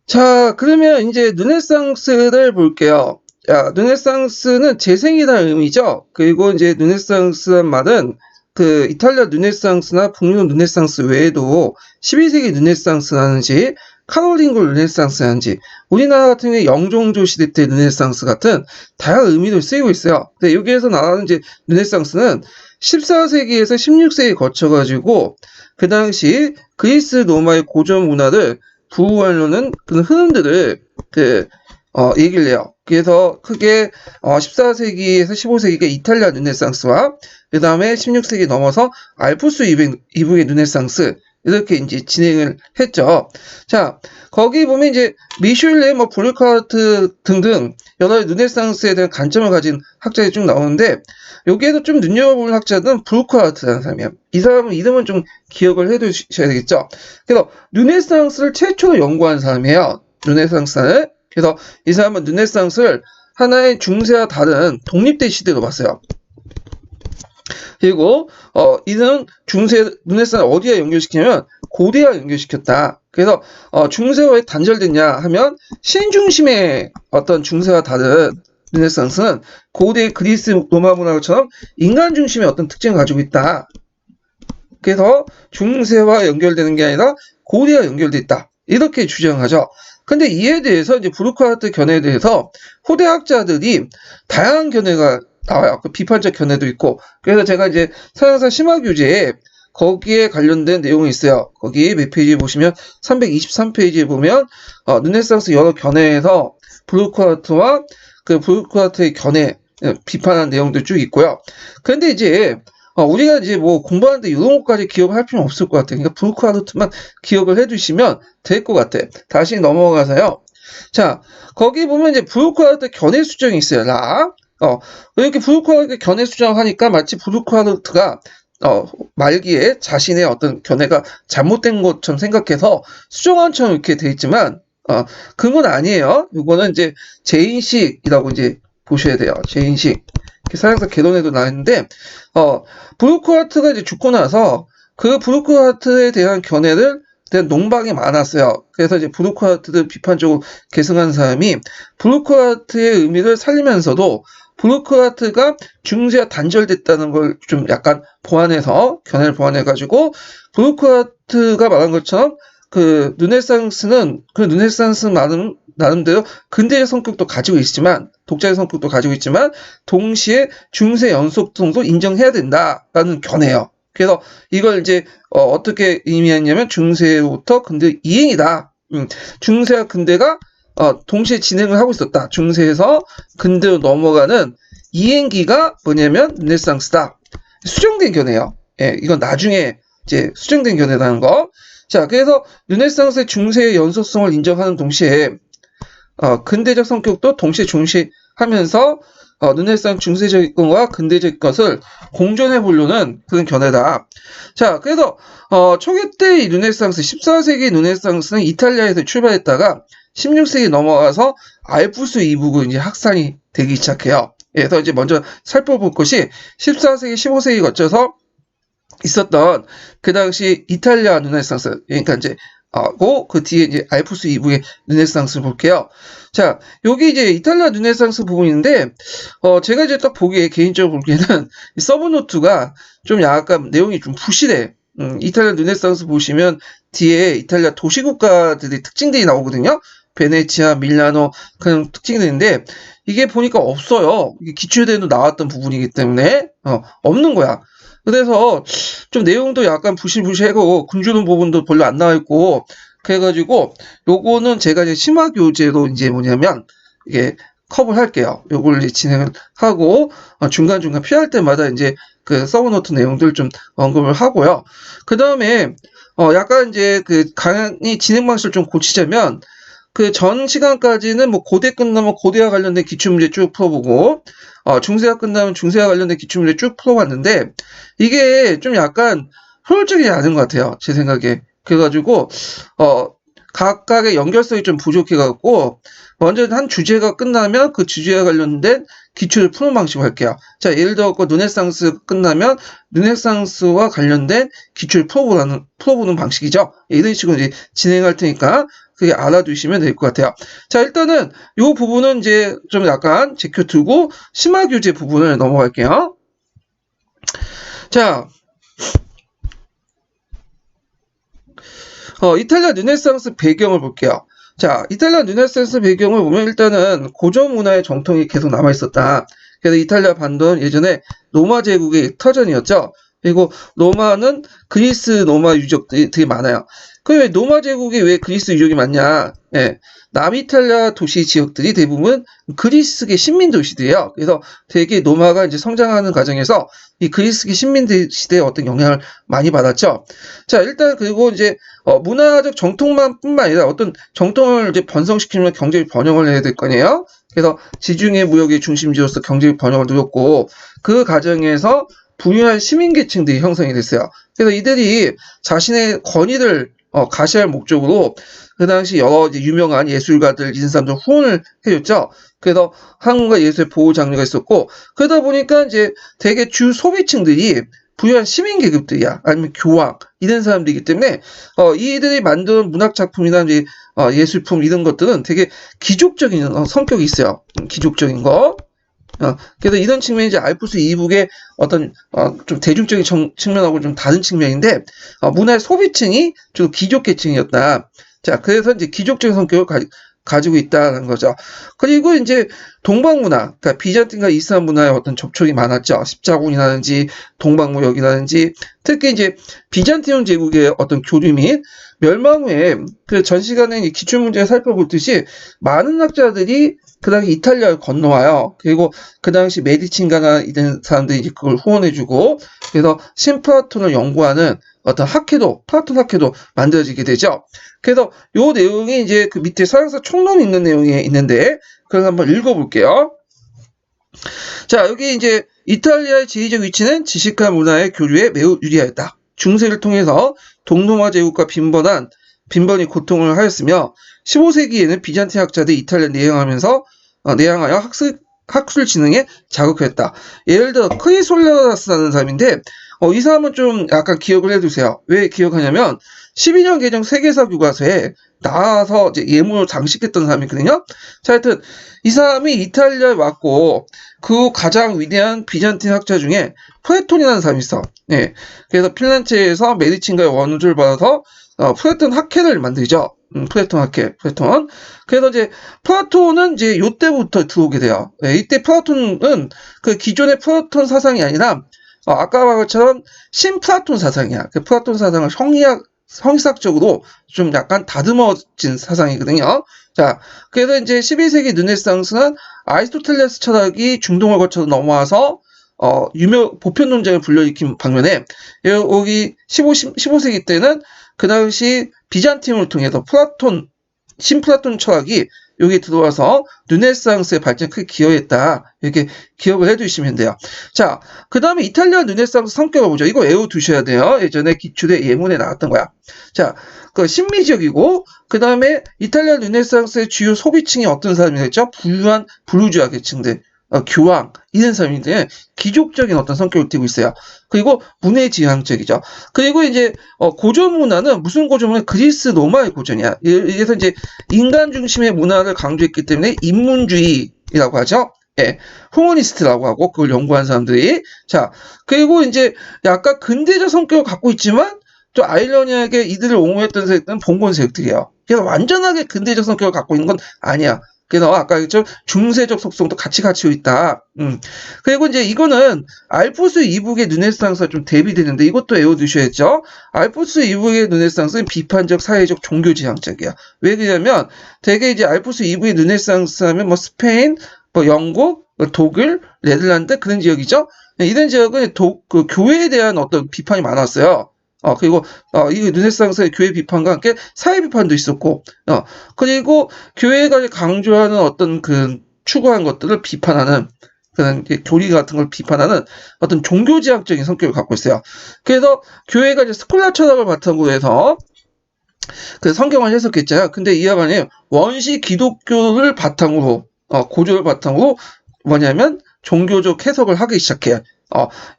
자, 그러면 이제 르네상스를 볼게요. 야, 르네상스는 재생이라는 의미죠. 그리고 이제 르네상스란 말은 그 이탈리아 르네상스나 북유럽 르네상스 외에도 12세기 르네상스라든지 카롤링고 르네상스라든지 우리나라 같은 경우에 영종조 시대 때 르네상스 같은 다양한 의미로 쓰이고 있어요. 근데 여기에서 나가는 이제 르네상스는 14세기에서 16세기에 거쳐가지고 그 당시 그리스 로마의 고전 문화를 부활로는 그런 흐름들을 얘기를 해요. 그래서 크게 14세기에서 15세기가 이탈리아 르네상스와 그 다음에 16세기 넘어서 알프스 이북의 르네상스 이렇게 이제 진행을 했죠. 자, 거기 보면 이제 미슐레, 브루카르트 등등 여러 르네상스에 대한 관점을 가진 학자들이 쭉 나오는데 여기에서 좀 눈여겨볼 학자는 브루카르트라는 사람이에요. 이 사람은 이름은 좀 기억을 해두셔야 되겠죠. 그래서 르네상스를 최초로 연구한 사람이에요. 르네상스를. 그래서 이 사람은 르네상스를 하나의 중세와 다른 독립된 시대로 봤어요. 그리고 이는 르네상스를 어디에 연결시키냐면 고대와 연결시켰다. 그래서 중세와 왜 단절됐냐 하면 신중심의 어떤 중세와 다른 르네상스는 고대 그리스 로마 문화처럼 인간 중심의 어떤 특징을 가지고 있다. 그래서 중세와 연결되는 게 아니라 고대와 연결돼 있다. 이렇게 주장하죠. 근데 이에 대해서 이제 브루카르트 견해에 대해서 후대학자들이 다양한 견해가 나와요. 그 비판적 견해도 있고. 그래서 제가 이제 서양사 심화교재에 거기에 관련된 내용이 있어요. 거기 몇 페이지 보시면 323페이지에 보면 르네상스 여러 견해에서 브루카르트와 그 브루카르트의 견해 비판한 내용도 쭉 있고요. 그런데 이제 우리가 이제 뭐 공부하는데 이런 것까지 기억할 필요는 없을 것 같아요. 그러니까 브루카르트만 기억을 해두시면 될 것 같아. 다시 넘어가서요. 자, 거기 보면 이제 브루카르트 견해 수정이 있어요. 이렇게 브루카르트 견해 수정하니까 마치 브루카르트가 말기에 자신의 어떤 견해가 잘못된 것처럼 생각해서 수정안처럼 이렇게 돼 있지만 그건 아니에요. 이거는 이제 제인식이라고 이제 보셔야 돼요. 제인식. 사양사 개론에도 나왔는데 브루크하트가 이제 죽고 나서 그 브루크하트에 대한 견해를 대한 농방이 많았어요. 그래서 이제 브루크하트를 비판적으로 계승한 사람이 브루크하트의 의미를 살리면서도 브루크하트가 중세와 단절됐다는 걸 좀 약간 보완해서 견해를 보완해가지고 브루크하트가 말한 것처럼 그 르네상스는 그 르네상스 나름대로 근대의 성격도 가지고 있지만 독자의 성격도 가지고 있지만 동시에 중세 연속성도 인정해야 된다라는 견해예요. 그래서 이걸 이제 어떻게 의미했냐면 중세부터 근대 이행이다. 중세와 근대가 동시에 진행을 하고 있었다. 중세에서 근대로 넘어가는 이행기가 뭐냐면 르네상스다. 수정된 견해예요. 예, 이건 나중에 이제 수정된 견해라는 거. 자, 그래서 르네상스의 중세의 연속성을 인정하는 동시에 근대적 성격도 동시에 중시하면서 르네상스 중세적 것과 근대적 것을 공존해 보려는 그런 견해다. 자, 그래서 초기 때 르네상스 14세기 르네상스는 이탈리아에서 출발했다가 16세기 넘어가서 알프스 이북으로 이제 확산이 되기 시작해요. 그래서 이제 먼저 살펴볼 것이 14세기, 15세기 거쳐서 있었던 그 당시 이탈리아 르네상스, 그러니까 이제 그 뒤에 이제 알프스 이북의 르네상스를 볼게요. 자, 여기 이제 이탈리아 르네상스 부분인데, 제가 이제 딱 보기에, 개인적으로 보기에는, 이 서브노트가 좀 약간 내용이 좀 부실해. 이탈리아 르네상스 보시면 뒤에 이탈리아 도시국가들의 특징들이 나오거든요. 베네치아, 밀라노, 그런 특징들인데, 이게 보니까 없어요. 이게 기출대도 나왔던 부분이기 때문에, 없는 거야. 그래서 좀 내용도 약간 부실부실하고 군주론 부분도 별로 안 나와 있고 그래가지고 요거는 제가 이제 심화 교재로 이제 뭐냐면 이게 컵을 할게요. 요걸 이제 진행을 하고 중간중간 필요할 때마다 이제 그 서브노트 내용들 좀 언급을 하고요. 그 다음에 약간 이제 그 강의 진행 방식을 좀 고치자면 그 전 시간까지는 뭐 고대 끝나면 고대와 관련된 기출문제 쭉 풀어보고 중세가 끝나면 중세와 관련된 기출문제 쭉 풀어봤는데 이게 좀 약간 효율적이지 않은 것 같아요. 제 생각에. 그래가지고 각각의 연결성이 좀 부족해갖고 먼저 한 주제가 끝나면 그 주제와 관련된 기출을 푸는 방식으로 할게요. 자, 예를 들어 르네상스 끝나면 르네상스와 관련된 기출을 풀어보는 방식이죠. 이런 식으로 이제 진행할 테니까 그게 알아두시면 될 것 같아요. 자, 일단은 이 부분은 이제 좀 약간 제껴두고 심화교재 부분을 넘어갈게요. 자, 이탈리아 르네상스 배경을 볼게요. 자, 이탈리아 르네상스 배경을 보면 일단은 고전 문화의 정통이 계속 남아 있었다. 그래서 이탈리아 반도는 예전에 로마 제국의 터전이었죠. 그리고 로마는 그리스 로마 유적들이 되게 많아요. 그왜 로마 제국이 왜 그리스 유적이 많냐? 예, 남이탈리아 도시 지역들이 대부분 그리스계 신민 도시들이에요. 그래서 되게 로마가 이제 성장하는 과정에서 이 그리스계 신민 시대의 어떤 영향을 많이 받았죠. 자, 일단 그리고 이제 문화적 정통만뿐만 아니라 어떤 정통을 이제 번성시키면 경제적 번영을 해야 될 거 아니에요. 그래서 지중해 무역의 중심지로서 경제적 번영을 누렸고 그 과정에서 부유한 시민계층들이 형성이 됐어요. 그래서 이들이 자신의 권위를 가시할 목적으로 그 당시 여러 유명한 예술가들, 이런 사람들 후원을 해줬죠. 그래서 한국과 예술의 보호 장려가 있었고 그러다 보니까 이제 대개 주 소비층들이 부유한 시민 계급들이야, 아니면 교황 이런 사람들이기 때문에 이들이 만든 문학 작품이나 이제 예술품 이런 것들은 되게 귀족적인 성격이 있어요. 귀족적인 거. 그래서 이런 측면이 이제 알프스 이북의 어떤 좀 대중적인 측면하고 좀 다른 측면인데 문화의 소비층이 좀 귀족 계층이었다. 자, 그래서 이제 귀족적인 성격을 가지고 있다는 거죠. 그리고 이제 동방 문화, 그러니까 비잔틴과 이슬람 문화의 어떤 접촉이 많았죠. 십자군이라든지 동방무역이라든지 특히 이제 비잔티움 제국의 어떤 교류 및 멸망 후에 그 전 시간에 기출 문제를 살펴볼 듯이 많은 학자들이 그 당시 이탈리아를 건너와요. 그리고 그 당시 메디친가나 이런 사람들이 이제 그걸 후원해주고 그래서 신플라톤을 연구하는 어떤 학회도, 플라톤 학회도 만들어지게 되죠. 그래서 요 내용이 이제 그 밑에 서양사 총론이 있는 내용이 있는데 그걸 한번 읽어볼게요. 자, 여기 이제 이탈리아의 지리적 위치는 지식과 문화의 교류에 매우 유리하였다. 중세를 통해서 동로마 제국과 빈번히 고통을 하였으며 15세기에는 비잔틴 학자들이 이탈리아에 내항하여 학술 진흥에 자극했다. 예를 들어 크리솔라스라는 사람인데 이 사람은 좀 약간 기억을 해두세요. 왜 기억하냐면 12년 개정 세계사 교과서에 나와서 이제 예문을 장식했던 사람이거든요. 자, 하여튼 이 사람이 이탈리아에 왔고 그 가장 위대한 비잔틴 학자 중에 프레톤이라는 사람이 있어. 네. 그래서 필렌체에서 메디친가의 원조를 받아서 프레톤 학회를 만들죠. 프레톤 학회, 프레톤. 그래서 이제 플라톤은 이제 요때부터 들어오게 돼요. 네, 이때 플라톤은 그 기존의 플라톤 사상이 아니라 아까 말한 것처럼 신플라톤 사상이야. 그 플라톤 사상을 성리학적으로 좀 약간 다듬어진 사상이거든요. 자, 그래서 이제 12세기 르네상스는 아리스토텔레스 철학이 중동을 거쳐서 넘어와서 보편론쟁을 불러일으킨 방면에 여기 15세기 때는 그 당시 비잔티움을 통해서 신플라톤 철학이 여기 들어와서 르네상스의 발전에 크게 기여했다. 이렇게 기억을 해두시면 돼요. 자, 그 다음에 이탈리아 르네상스 성격을 보죠. 이거 외워두셔야 돼요. 예전에 기출에 예문에 나왔던 거야. 자, 그 신미적이고 그 다음에 이탈리아 르네상스의 주요 소비층이 어떤 사람이 됐죠? 부유한 부르주아 계층들. 교황 이런 사람인데 귀족적인 어떤 성격을 띠고 있어요. 그리고 문해지향적이죠. 그리고 이제 고전 문화는 무슨 고전 문화? 그리스 로마의 고전이야. 그래서 이제 인간 중심의 문화를 강조했기 때문에 인문주의라고 하죠. 예, 후머니스트라고 하고 그걸 연구한 사람들이. 자, 그리고 이제 약간 근대적 성격을 갖고 있지만 또 아이러니하게 이들을 옹호했던 세력들은 봉건 세력들이에요. 그래서 완전하게 근대적 성격을 갖고 있는 건 아니야. 그래서 아까 했죠, 중세적 속성도 같이 갖추고 있다. 그리고 이제 이거는 알프스 이북의 르네상스가 좀 대비되는데 이것도 외워두셔야죠. 알프스 이북의 르네상스는 비판적, 사회적, 종교지향적이야. 왜 그러냐면 되게 이제 알프스 이북의 르네상스 하면 뭐 스페인, 뭐 영국, 독일, 네덜란드 그런 지역이죠. 이런 지역은 그 교회에 대한 어떤 비판이 많았어요. 그리고 이 르네상스의 교회 비판과 함께 사회 비판도 있었고, 그리고 교회가 강조하는 어떤 그 추구한 것들을 비판하는 그런 교리 같은 걸 비판하는 어떤 종교지향적인 성격을 갖고 있어요. 그래서 교회가 이제 스콜라 철학을 바탕으로 해서 그 성경을 해석했잖아요. 근데 이 양반이 원시 기독교를 바탕으로 고조를 바탕으로 뭐냐면 종교적 해석을 하기 시작해요.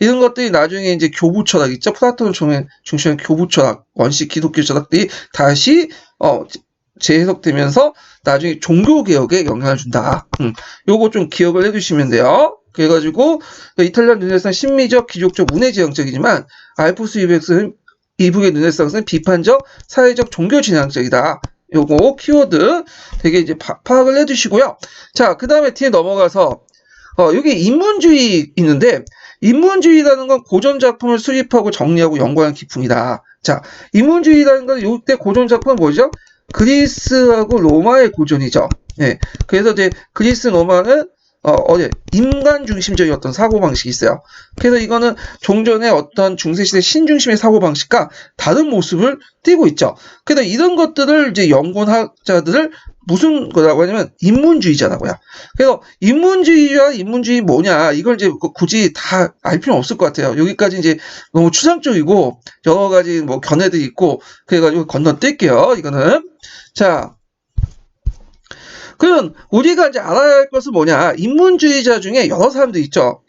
이런 것들이 나중에 이제 교부 철학 있죠. 플라톤을 중심한 교부 철학, 원시 기독교 철학들이 다시 재해석되면서 나중에 종교개혁에 영향을 준다. 요거 좀 기억을 해두시면 돼요. 그래가지고 이탈리안 르네상스는 신미적, 기족적, 문해지향적이지만 알프스 이북의 르네상스는 비판적, 사회적, 종교진앙적이다. 요거 키워드 되게 이제 파악을 해두시고요. 자, 그 다음에 뒤에 넘어가서 여기 인문주의 있는데, 인문주의라는 건 고전 작품을 수립하고 정리하고 연구하는 기풍이다. 자, 인문주의라는 건 이때 고전 작품은 뭐죠? 그리스하고 로마의 고전이죠. 예. 그래서 이제 그리스 로마는 인간 중심적인 어떤 사고방식이 있어요. 그래서 이거는 종전의 어떤 중세시대 신중심의 사고방식과 다른 모습을 띠고 있죠. 그래서 이런 것들을 이제 연구학자들을 무슨 거라고 하냐면 인문주의자라고요. 그래서 인문주의와 인문주의 뭐냐 이걸 이제 굳이 다 알 필요는 없을 것 같아요. 여기까지 이제 너무 추상적이고 여러 가지 뭐 견해들이 있고 그래가지고 건너뛸게요. 이거는 자. 그럼 우리가 이제 알아야 할 것은 뭐냐? 인문주의자 중에 여러 사람들이 있죠.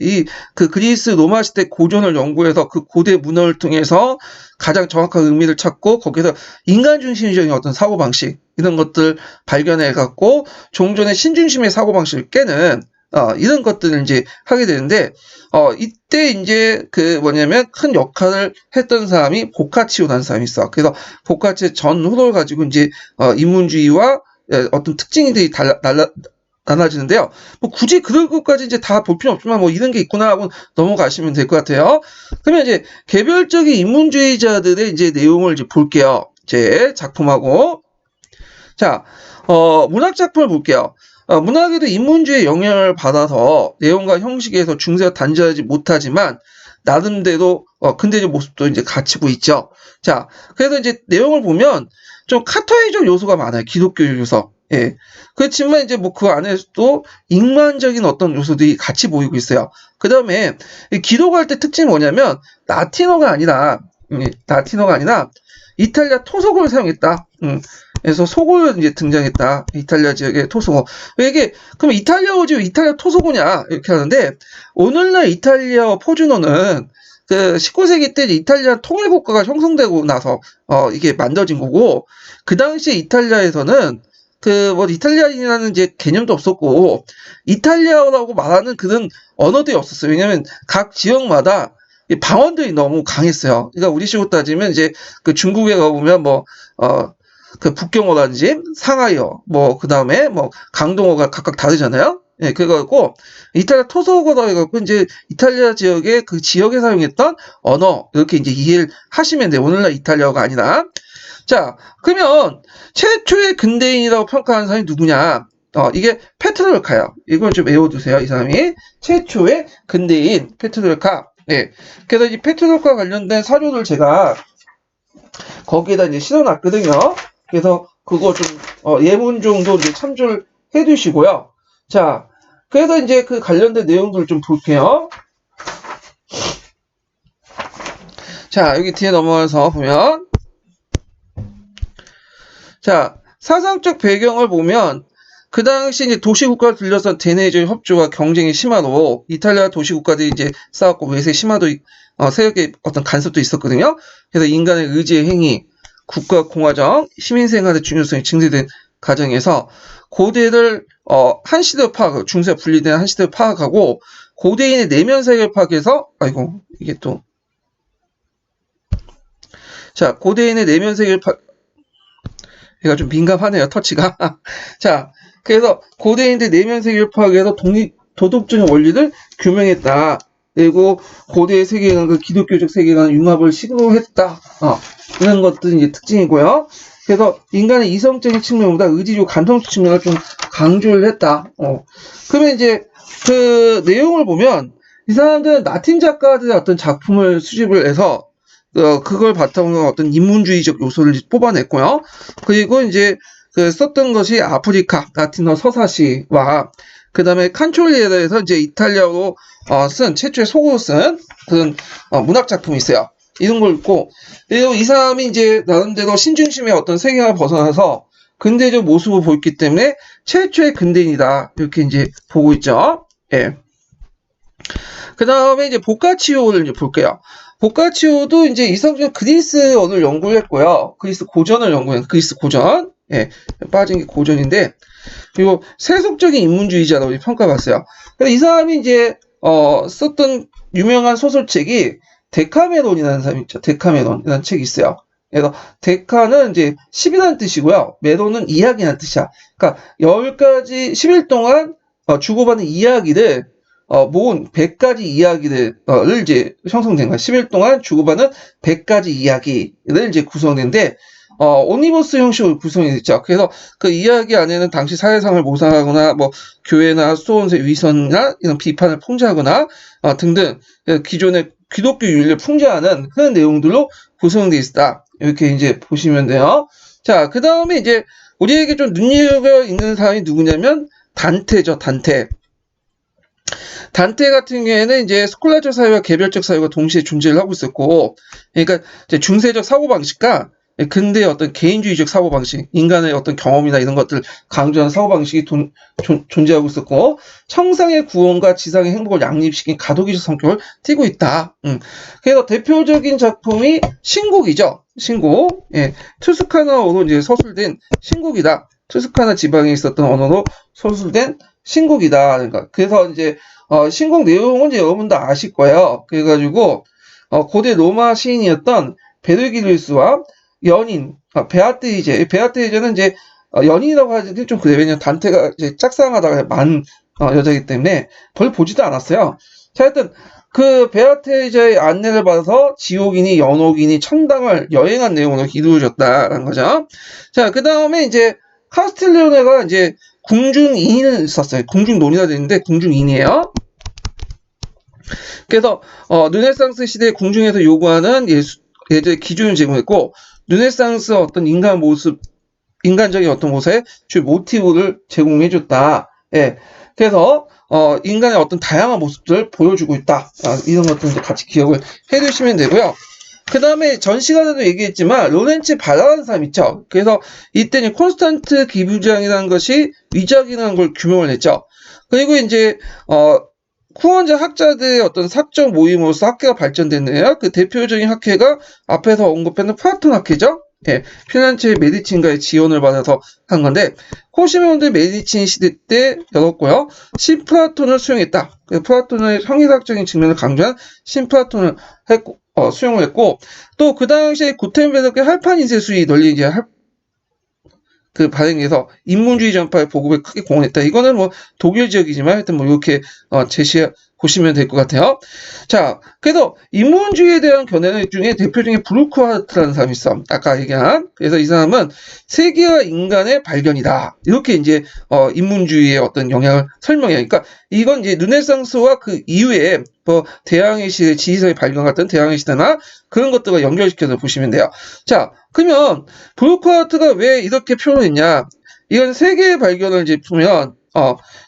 그 그리스 로마 시대 고전을 연구해서 그 고대 문헌을 통해서 가장 정확한 의미를 찾고 거기서 인간 중심적인 어떤 사고 방식 이런 것들 발견해 갖고 종전의 신중심의 사고 방식을 깨는 이런 것들을 이제 하게 되는데 이때 이제 그 뭐냐면 큰 역할을 했던 사람이 보카치오라는 사람이 있어. 그래서 보카치오의 전후를 가지고 이제 인문주의와 어떤 특징들이 나눠지는데요. 뭐 굳이 그럴 것까지 이제 다 볼 필요 없지만 뭐 이런 게 있구나 하고 넘어가시면 될 것 같아요. 그러면 이제 개별적인 인문주의자들의 이제 내용을 이제 볼게요. 제 작품하고 자, 문학 작품을 볼게요. 문학에도 인문주의 영향을 받아서 내용과 형식에서 중세가 단절하지 못하지만 나름대로 근대적 모습도 이제 갖추고 있죠. 자, 그래서 이제 내용을 보면 좀 카톨릭적 요소가 많아요. 기독교 요소. 예. 그렇지만 이제 뭐 그 안에서도 인간적인 어떤 요소들이 같이 보이고 있어요. 그 다음에 기록할 때 특징이 뭐냐면 라틴어가 아니라 이탈리아 토속어를 사용했다. 그래서 속어가 이제 등장했다. 이탈리아 지역의 토속어. 이게 그럼 이탈리아어지 이탈리아 토속어냐 이렇게 하는데 오늘날 이탈리아어 표준어는 그 19세기 때 이탈리아 통일국가가 형성되고 나서 이게 만들어진 거고 그 당시에 이탈리아에서는 그 뭐 이탈리아인이라는 이제 개념도 없었고 이탈리아어라고 말하는 그런 언어들이 없었어요. 왜냐면 각 지역마다 방언들이 너무 강했어요. 그러니까 우리식으로 따지면 이제 그 중국에 가보면 그 북경어라든지 상하이어 그 다음에 강동어가 각각 다르잖아요. 예, 그래갖고 이탈리아 토속어라 해갖고 이제 이탈리아 지역의 그 지역에 사용했던 언어 이렇게 이제 이해를 하시면 돼요. 오늘날 이탈리아어가 아니라. 자, 그러면 최초의 근대인이라고 평가하는 사람이 누구냐? 이게 페트로르카예요. 이걸 좀 외워두세요. 이 사람이 최초의 근대인 페트로르카. 예. 그래서 이 페트로르카 관련된 사료를 제가 거기에다 이제 실어놨거든요. 그래서 그거 좀 예문 정도 이제 참조를 해두시고요. 자, 그래서 이제 그 관련된 내용들을 좀 볼게요. 자, 여기 뒤에 넘어가서 보면 자, 사상적 배경을 보면 그 당시 이제 도시국가를 둘러싼 대내적인 협조와 경쟁이 심하고 이탈리아 도시국가들이 이제 싸웠고 외세 심화도 세력의 어떤 간섭도 있었거든요. 그래서 인간의 의지의 행위, 국가 공화정, 시민생활의 중요성이 증대된 과정에서 고대를 한 시대로 파악하고 중세가 분리된 한 시대로 파악하고 고대인의 내면 세계를 파악해서 이게 또 자, 고대인의 내면 세계를 얘가 좀 민감하네요, 터치가. 자, 그래서 고대인들 내면 세계를 파악해서 도덕적인 원리를 규명했다. 그리고 고대의 세계관과 기독교적 세계관 융합을 시도했다. 이런 것들이 이제 특징이고요. 그래서 인간의 이성적인 측면보다 의지적 감성적 측면을 좀 강조를 했다. 그러면 이제 그 내용을 보면 이 사람들은 라틴 작가들의 어떤 작품을 수집을 해서 그걸 바탕으로 어떤 인문주의적 요소를 뽑아냈고요. 그리고 이제 그 썼던 것이 아프리카, 라틴어 서사시와 그 다음에 칸초리에서 이제 이탈리아로 쓴 최초의 속어로 쓴 그런 문학 작품이 있어요. 이런 걸 읽고 그리고 이 사람이 이제 나름대로 신중심의 어떤 세계관을 벗어나서 근대적 모습을 보였기 때문에 최초의 근대인이다 이렇게 이제 보고 있죠. 예. 그 다음에 이제 보카치오를 이제 볼게요. 보카치오도 이제 이성적 그리스어를 연구를 했고요. 그리스 고전을 연구한 그리스 고전. 예, 빠진 게 고전인데, 그리고 세속적인 인문주의자라고 평가받았어요. 그래서 이 사람이 이제 썼던 유명한 소설책이 데카메론이라는 사람이 있죠. 데카메론이라는 책이 있어요. 그래서 데카는 이제 10이라는 뜻이고요. 메론은 이야기라는 뜻이야. 그러니까 10가지 10일 동안 주고받는 이야기를 모은 100가지 이야기를 이제 형성된 거야. 10일 동안 주고받는 100가지 이야기를 이제 구성된데 오니버스 형식으로 구성이 됐죠. 그래서 그 이야기 안에는 당시 사회상을 모사하거나 뭐 교회나 수도원의 위선이나 이런 비판을 풍자하거나 등등 기존의 기독교 윤리를 풍자하는 그런 내용들로 구성되어 있다. 이렇게 이제 보시면 돼요. 자, 그 다음에 이제 우리에게 좀 눈여겨 있는 사람이 누구냐면 단테죠. 단테. 단테 같은 경우에는 이제 스콜라적 사회와 개별적 사회가 동시에 존재를 하고 있었고, 그러니까 이제 중세적 사고방식과 근대의 어떤 개인주의적 사고방식, 인간의 어떤 경험이나 이런 것들 강조하는 사고방식이 존재하고 있었고, 청상의 구원과 지상의 행복을 양립시킨 가독이적 성격을 띠고 있다. 그래서 대표적인 작품이 신곡이죠. 신곡. 예, 투스카나어로 이제 서술된 신곡이다. 투스카나 지방에 있었던 언어로 서술된 신곡이다. 그러니까 그래서 이제 신곡 내용은 이제 여러분도 아실 거예요. 그래가지고 고대 로마 시인이었던 베르길리우스와 연인 베아트리제는 이제 연인이라고 하기 좀 그래요. 왜냐면 단테가 이제 짝사랑하다가 만 여자이기 때문에 별로 보지도 않았어요. 자, 하여튼 그 베아트리제의 안내를 받아서 지옥이니 연옥이니 천당을 여행한 내용으로 이루어졌다라는 거죠. 자, 그 다음에 이제 카스틸레오네가 이제 궁중인을 썼어요. 궁중논이라 되는데 궁중인이에요. 그래서 르네상스 시대 궁중에서 요구하는 예술의 기준을 제공했고, 르네상스 어떤 인간 모습, 인간적인 어떤 모습의 주 모티브를 제공해줬다. 예. 그래서 인간의 어떤 다양한 모습들을 보여주고 있다. 이런 것들 같이 기억을 해두시면 되고요. 그 다음에 전 시간에도 얘기했지만 로렌츠 바라라는 사람 있죠. 그래서 이때는 콘스탄트 기부장이라는 것이 위작이라는 걸 규명을 했죠. 그리고 이제 후원자 학자들의 어떤 사적 모임으로서 학회가 발전됐네요. 그 대표적인 학회가 앞에서 언급했는 플라톤 학회죠. 예, 피렌체 메디친과의 지원을 받아서 한 건데, 코시메온도 메디친 시대 때 열었고요. 신플라톤을 수용했다. 플라톤의 형이학적인 측면을 강조한 신플라톤을 수용을 했고, 또 그 당시에 구텐베르크의 할판 인쇄술이 널리 이제 그 발행해서 인문주의 전파의 보급에 크게 공헌했다. 이거는 뭐 독일 지역이지만 하여튼 뭐 이렇게 제시해 보시면 될 것 같아요. 자, 그래서 인문주의에 대한 견해 중에 대표적인 브루크하트라는 사람이 있어. 아까 얘기한. 그래서 이 사람은 세계와 인간의 발견이다. 이렇게 이제 인문주의의 어떤 영향을 설명해요. 그러니까 이건 이제 르네상스와 그 이후에 뭐 대항해 시대, 지리서의 발견 같은 대항해 시대나 그런 것들과 연결시켜서 보시면 돼요. 자, 그러면 브루크하트가 왜 이렇게 표현했냐? 이건 세계의 발견을 이제 보면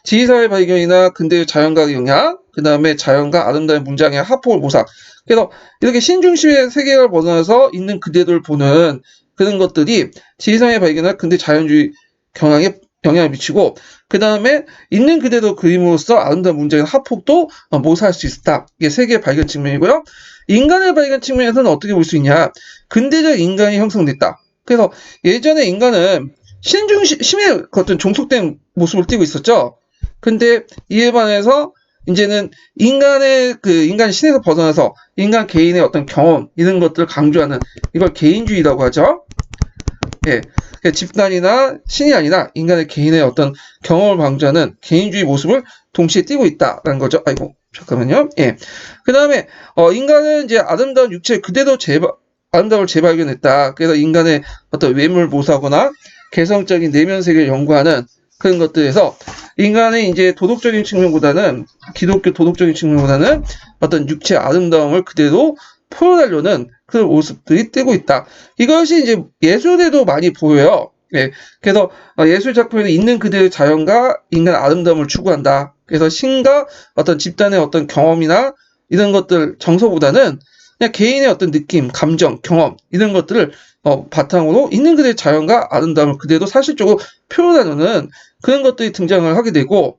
지리사의 발견이나 근대의 자연과학의 영향, 그 다음에 자연과 아름다운 문장의 합폭을 모사. 그래서 이렇게 신중심의 세계를 벗어나서 있는 그대로를 보는 그런 것들이 지리상의 발견이나 근대 자연주의 경향에 영향을 미치고, 그 다음에 있는 그대로 그림으로써 아름다운 문장의 합폭도 모사할 수 있다. 이게 세계의 발견 측면이고요. 인간의 발견 측면에서는 어떻게 볼 수 있냐? 근대적 인간이 형성됐다. 그래서 예전에 인간은 신중심의 어떤 종속된 모습을 띠고 있었죠. 근데 이에 반해서 이제는 인간 신에서 벗어나서 인간 개인의 어떤 경험 이런 것들을 강조하는 이걸 개인주의라고 하죠. 예, 집단이나 신이 아니라 인간의 개인의 어떤 경험을 강조하는 개인주의 모습을 동시에 띠고 있다라는 거죠. 아이고, 잠깐만요. 예. 그 다음에 인간은 이제 아름다운 육체 그대로 아름다움을 재발견했다. 그래서 인간의 어떤 외모를 모사하거나 개성적인 내면 세계를 연구하는 그런 것들에서 인간의 이제 도덕적인 측면보다는 기독교 도덕적인 측면보다는 어떤 육체 아름다움을 그대로 표현하려는 그런 모습들이 띄고 있다. 이것이 이제 예술에도 많이 보여요. 예. 그래서 예술 작품에는 있는 그대의 자연과 인간 아름다움을 추구한다. 그래서 신과 어떤 집단의 어떤 경험이나 이런 것들 정서보다는 그냥 개인의 어떤 느낌, 감정, 경험 이런 것들을 바탕으로 있는 그대의 자연과 아름다움을 그대로 사실적으로 표현하는 그런 것들이 등장을 하게 되고,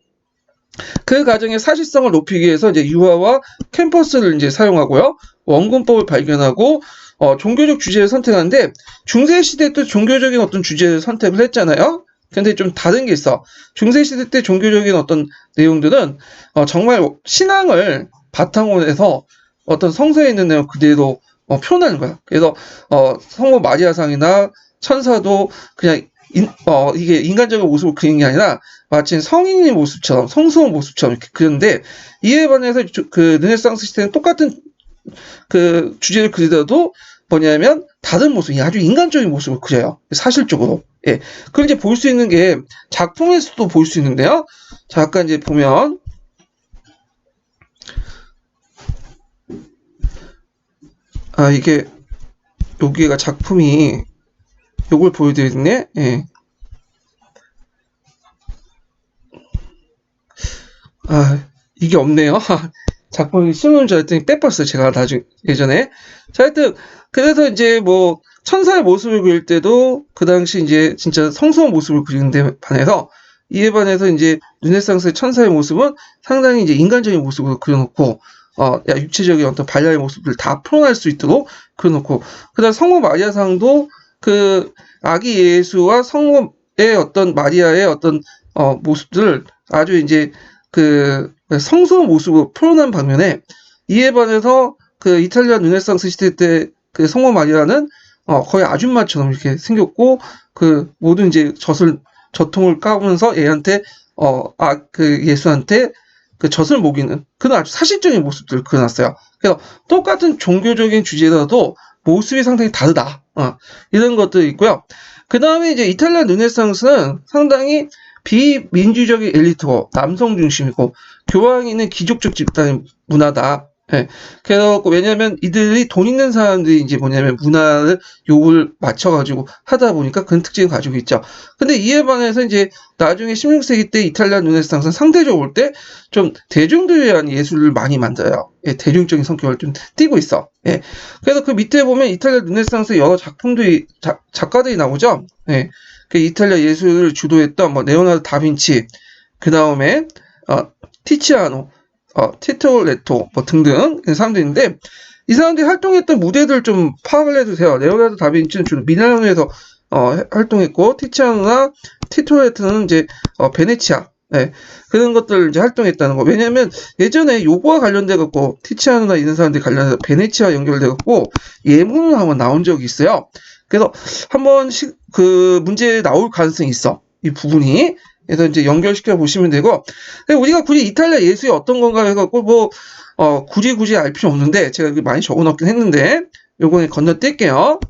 그 과정의 사실성을 높이기 위해서 이제 유화와 캠퍼스를 이제 사용하고요. 원근법을 발견하고 종교적 주제를 선택하는데 중세 시대 때 종교적인 어떤 주제를 선택을 했잖아요. 근데 좀 다른 게 있어. 중세 시대 때 종교적인 어떤 내용들은 정말 신앙을 바탕으로 해서 어떤 성서에 있는 내용 그대로 표현하는 거야. 그래서 성모 마리아상이나 천사도 그냥 이게 인간적인 모습을 그리는 게 아니라 마치 성인의 모습처럼 성스러운 모습처럼 이렇게 그렸는데 이에 반해서 그 르네상스 시대는 똑같은 그 주제를 그리더라도 뭐냐면 다른 모습, 아주 인간적인 모습을 그려요. 사실적으로. 예. 그걸 이제 볼 수 있는 게 작품에서도 볼 수 있는데요. 자, 아까 이제 보면 이게 여기가 작품이 요걸 보여드리네. 예. 이게 없네요. 작품이 신문 줄 알았더니 빼봤어요. 제가 나중에 예전에. 자, 하여튼 그래서 이제 뭐 천사의 모습을 그릴 때도 그 당시 이제 진짜 성스러운 모습을 그리는 데 반해서 이에 반해서 이제 르네상스의 천사의 모습은 상당히 이제 인간적인 모습으로 그려놓고 육체적인 어떤 발랄의 모습을 다 표현할 수 있도록 그려놓고 그다음 성모 마리아상도 그 아기 예수와 성모의 어떤 마리아의 어떤 모습들을 아주 이제 그 성스러운 모습으로 표현한 반면에 이에 반해서 그 이탈리아 르네상스 시대 때 그 성모 마리아는 거의 아줌마처럼 이렇게 생겼고 그 모든 이제 젖통을 까면서 얘한테 그 예수한테 그 젖을 먹이는 그런 아주 사실적인 모습들을 그려놨어요. 그래서 똑같은 종교적인 주제라도 모습이 상당히 다르다. 이런 것들이 있고요. 그 다음에 이제 이탈리아 르네상스는 상당히 비민주적인 엘리트고 남성 중심이고 교황이 있는 귀족적 집단의 문화다. 예. 그래서 왜냐면 이들이 돈 있는 사람들이 이제 뭐냐면 문화를 요구를 맞춰가지고 하다 보니까 그런 특징을 가지고 있죠. 근데 이에 반해서 이제 나중에 16세기 때 이탈리아 르네상스는 상대적으로 볼 때 좀 대중들을 위한 예술을 많이 만들어요. 예, 대중적인 성격을 좀 띠고 있어. 예. 그래서 그 밑에 보면 이탈리아 르네상스 여러 작품들이 작가들이 나오죠. 예. 그 이탈리아 예술을 주도했던 뭐 레오나르도 다빈치, 그 다음에 티치아노, 티토레토 뭐 등등 사람들인데 이 사람들이 활동했던 무대들 좀 파악을 해주세요. 레오나르도 다빈치는 주로 미라노에서 활동했고 티치아노나 티토레토는 이제 베네치아 그런 것들 이제 활동했다는 거. 왜냐면 예전에 요거와 관련돼 갖고 티치아노나 이런 사람들이 관련해서 베네치아 연결돼 갖고 예문을 한번 나온 적이 있어요. 그래서 한번 그 문제에 나올 가능성이 있어. 이 부분이. 그래서 이제 연결시켜 보시면 되고, 우리가 굳이 이탈리아 예술이 어떤 건가 해갖고 뭐 굳이 알 필요 없는데 제가 많이 적어놓긴 했는데 요거는 건너뛸게요.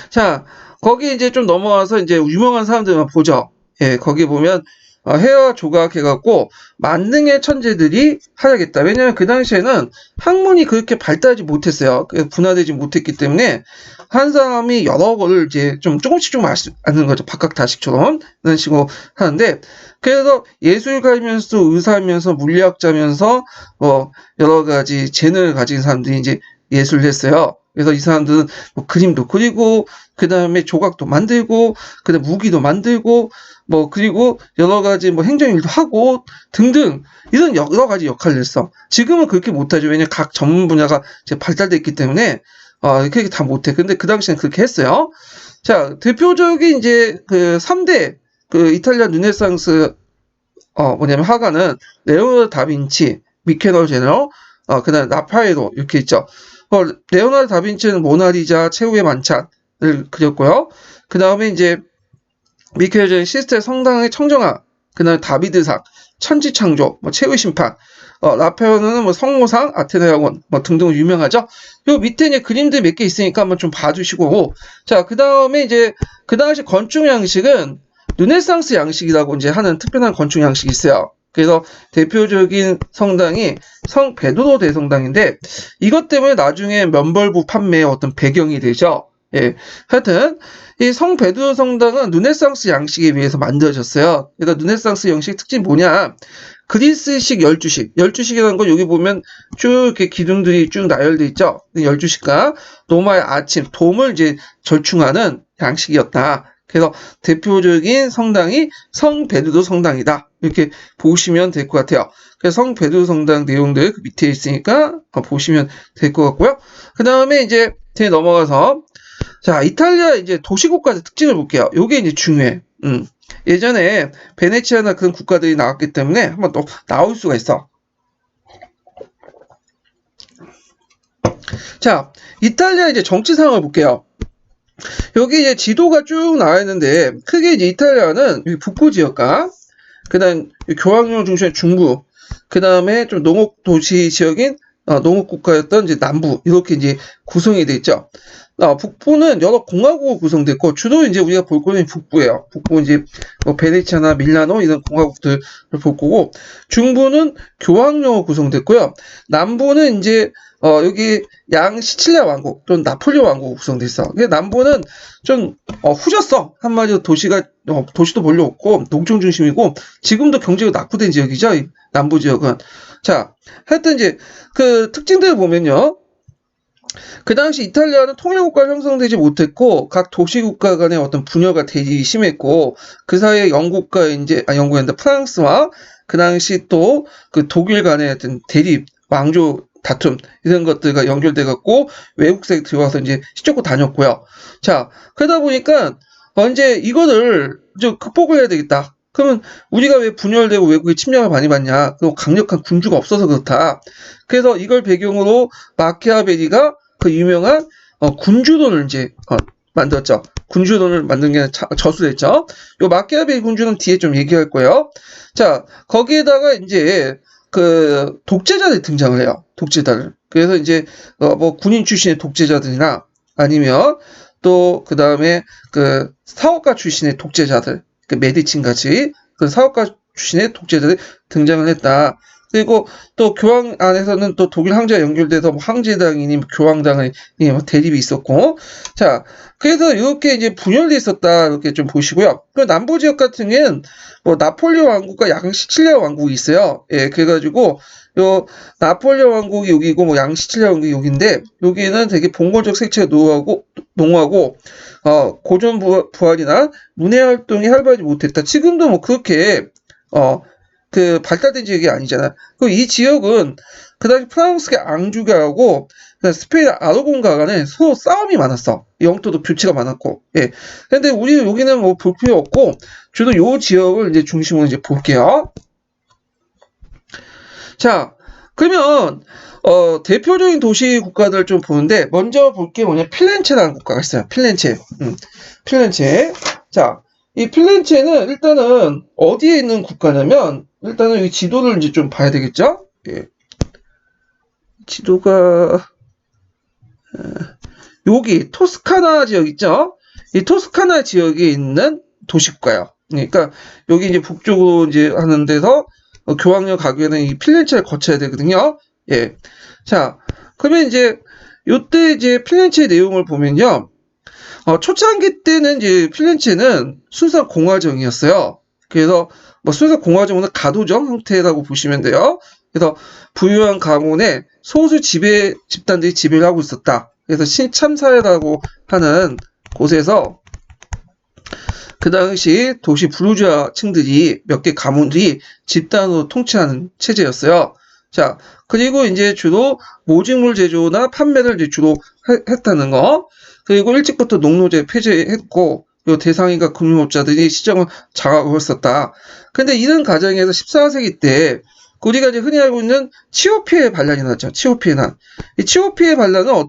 자, 거기 이제 좀 넘어와서 이제 유명한 사람들만 보죠. 예, 거기 보면 해와 조각 해갖고 만능의 천재들이 활약했다. 왜냐하면 그 당시에는 학문이 그렇게 발달하지 못했어요. 분화되지 못했기 때문에 한 사람이 여러 거를 이제 좀 조금씩 아는 거죠. 박학다식처럼 이런 식으로 하는데 그래서 예술가이면서 의사이면서 물리학자면서 여러 가지 재능을 가진 사람들이 이제 예술을 했어요. 그래서 이 사람들은 뭐 그림도 그리고 그 다음에 조각도 만들고 그 다음에 무기도 만들고 뭐 그리고 여러 가지 뭐 행정일도 하고 등등 이런 여러 가지 역할을 했어. 지금은 그렇게 못하죠. 왜냐면 각 전문 분야가 이제 발달돼 있기 때문에 그렇게 다 못해. 근데 그 당시에는 그렇게 했어요. 자, 대표적인 이제 그 3대 그 이탈리아 르네상스 뭐냐면 화가는 레오나르도 다빈치, 미켈란젤로, 그다음 라파엘로 이렇게 있죠. 레오나르도 다빈치는 모나리자, 최후의 만찬을 그렸고요. 그 다음에 이제 미켈란젤로는 시스테 성당의 청정화, 그다음 다비드상, 천지창조, 뭐 최후의 심판, 라파엘로는 뭐 성모상, 아테네 학원 뭐 등등 유명하죠. 요 밑에 이제 그림들 몇 개 있으니까 한번 좀 봐주시고, 자, 그 다음에 이제 그 당시 건축 양식은 르네상스 양식이라고 이제 하는 특별한 건축 양식이 있어요. 그래서 대표적인 성당이 성 베드로 대성당인데 이것 때문에 나중에 면벌부 판매의 어떤 배경이 되죠. 예. 하여튼 이 성 베드로 성당은 르네상스 양식에 의해서 만들어졌어요. 그래서 르네상스 양식 특징이 뭐냐? 그리스식 열주식. 열주식이라는 건 여기 보면 쭉 이렇게 기둥들이 쭉 나열돼 있죠. 열주식과 로마의 아침, 돔을 이제 절충하는 양식이었다. 그래서 대표적인 성당이 성베드로 성당이다. 이렇게 보시면 될 것 같아요. 그래서 성베드로 성당 내용들 그 밑에 있으니까 보시면 될 것 같고요. 그 다음에 이제 뒤에 넘어가서 자, 이탈리아 이제 도시국가의 특징을 볼게요. 요게 이제 중요해. 예전에 베네치아나 그런 국가들이 나왔기 때문에 한번 또 나올 수가 있어. 자, 이탈리아 이제 정치 상황을 볼게요. 여기 이제 지도가 쭉 나와 있는데 크게 이제 이탈리아는 북부 지역과 그다음 교황령 중심의 중부, 그다음에 좀 농업 도시 지역인 농업 국가였던 이제 남부 이렇게 이제 구성이 돼 있죠. 북부는 여러 공화국으로 구성돼 있고 주로 이제 우리가 볼 거는 북부예요. 북부 이제 뭐 베네치아나 밀라노 이런 공화국들을 볼 거고 중부는 교황령으로 구성됐고요. 남부는 이제 여기 시칠리아 왕국 또는 나폴레옹 왕국 구성돼 있어. 남부는 좀 후졌어. 한마디로 도시도 별로 없고 농촌 중심이고 지금도 경제가 낙후된 지역이죠. 이 남부 지역은. 자, 하여튼 이제 그 특징들을 보면요. 그 당시 이탈리아는 통일국가가 형성되지 못했고 각 도시국가 간의 어떤 분열과 대립이 심했고 그 사이에 영국이 아니라 프랑스와 그 당시 또 그 독일 간의 어떤 대립, 왕조 다툼 이런 것들과 연결돼 갖고 외국세력이 들어와서 이제 시쫓고 다녔고요. 자, 그러다 보니까 이제 이거를 좀 극복을 해야 되겠다. 그러면 우리가 왜 분열되고 외국의 침략을 많이 받냐? 그리고 강력한 군주가 없어서 그렇다. 그래서 이걸 배경으로 마키아벨리가 그 유명한 군주론을 이제 만들었죠. 군주론을 만든 게 저술했죠. 요 마키아벨리 군주는 뒤에 좀 얘기할 거예요. 자, 거기에다가 이제 그 독재자들이 등장을 해요. 독재자들. 그래서 이제 뭐 군인 출신의 독재자들이나 아니면 또 그 다음에 그 사업가 출신의 독재자들, 그 메디친 같이 그 사업가 출신의 독재자들이 등장을 했다. 그리고 또 교황 안에서는 또 독일 황제와 연결돼서 뭐 황제당이니 뭐 교황당이 뭐 대립이 있었고, 자, 그래서 이렇게 이제 분열돼 있었다 이렇게 좀 보시고요. 그 남부 지역 같은 경우는 뭐 나폴레옹 왕국과 양시칠리아 왕국이 있어요. 예, 그래가지고 요 나폴레옹 왕국이 여기고 뭐 양시칠리아 왕국이 여기인데 여기는 되게 봉건적 색채가 농후하고 고전 부활이나 문해 활동이 활발하지 못했다. 지금도 뭐 그렇게 그 발달된 지역이 아니잖아. 그리고 이 지역은 그 당시 프랑스가 앙주가하고 스페인 아라곤가 간에 서로 싸움이 많았어. 영토도 교체가 많았고. 예. 근데 우리 여기는 뭐 볼 필요 없고 주로 요 지역을 이제 중심으로 이제 볼게요. 자, 그러면 대표적인 도시 국가들 좀 보는데 먼저 볼 게 뭐냐 필렌체라는 국가가 있어요. 필렌체. 필렌체. 자, 이 필렌체는 일단은 어디에 있는 국가냐면 일단은 이 지도를 이제 좀 봐야 되겠죠? 예. 지도가 여기 토스카나 지역 있죠? 이 토스카나 지역에 있는 도시국가예요. 그러니까 여기 이제 북쪽으로 이제 하는 데서 교황역 가기 위해는 이 필렌체를 거쳐야 되거든요. 예. 자, 그러면 이제 요때 이제 필렌체 내용을 보면요. 초창기 때는 이제 필렌체는 순수한 공화정이었어요. 그래서 뭐 순수한 공화정은 가도정 형태라고 보시면 돼요. 그래서 부유한 가문의 소수 지배 집단들이 지배를 하고 있었다. 그래서 신참사회라고 하는 곳에서 그 당시 도시 부르주아층들이 몇 개 가문들이 집단으로 통치하는 체제였어요. 자, 그리고 이제 주로 모직물 제조나 판매를 이제 주로 했다는 거. 그리고 일찍부터 농노제 폐지했고, 요 대상인과 금융업자들이 시장을 장악하고 있었다. 근데 이런 과정에서 14세기 때 우리가 이제 흔히 알고 있는 치오피의 반란이 났죠. 치오피의 난. 이 치오피의 반란을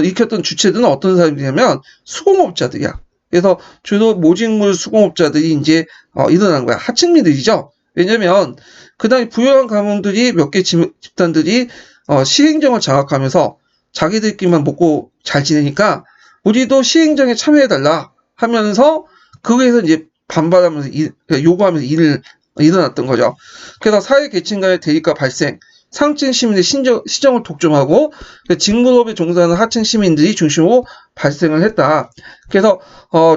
일으켰던 주체들은 어떤 사람들이냐면 수공업자들이야. 그래서 주로 모직물 수공업자들이 이제 일어난 거야. 하층민들이죠. 왜냐면 그 당시 부유한 가문들이 몇 개 집단들이 시행정을 장악하면서 자기들끼리만 먹고 잘 지내니까 우리도 시행정에 참여해달라 하면서 거기에서 이제 반발하면서 요구하면서 일어났던 거죠. 그래서 사회 계층 간의 대립과 발생, 상층 시민의 시정을 독점하고 직무업에 종사하는 하층 시민들이 중심으로 발생을 했다. 그래서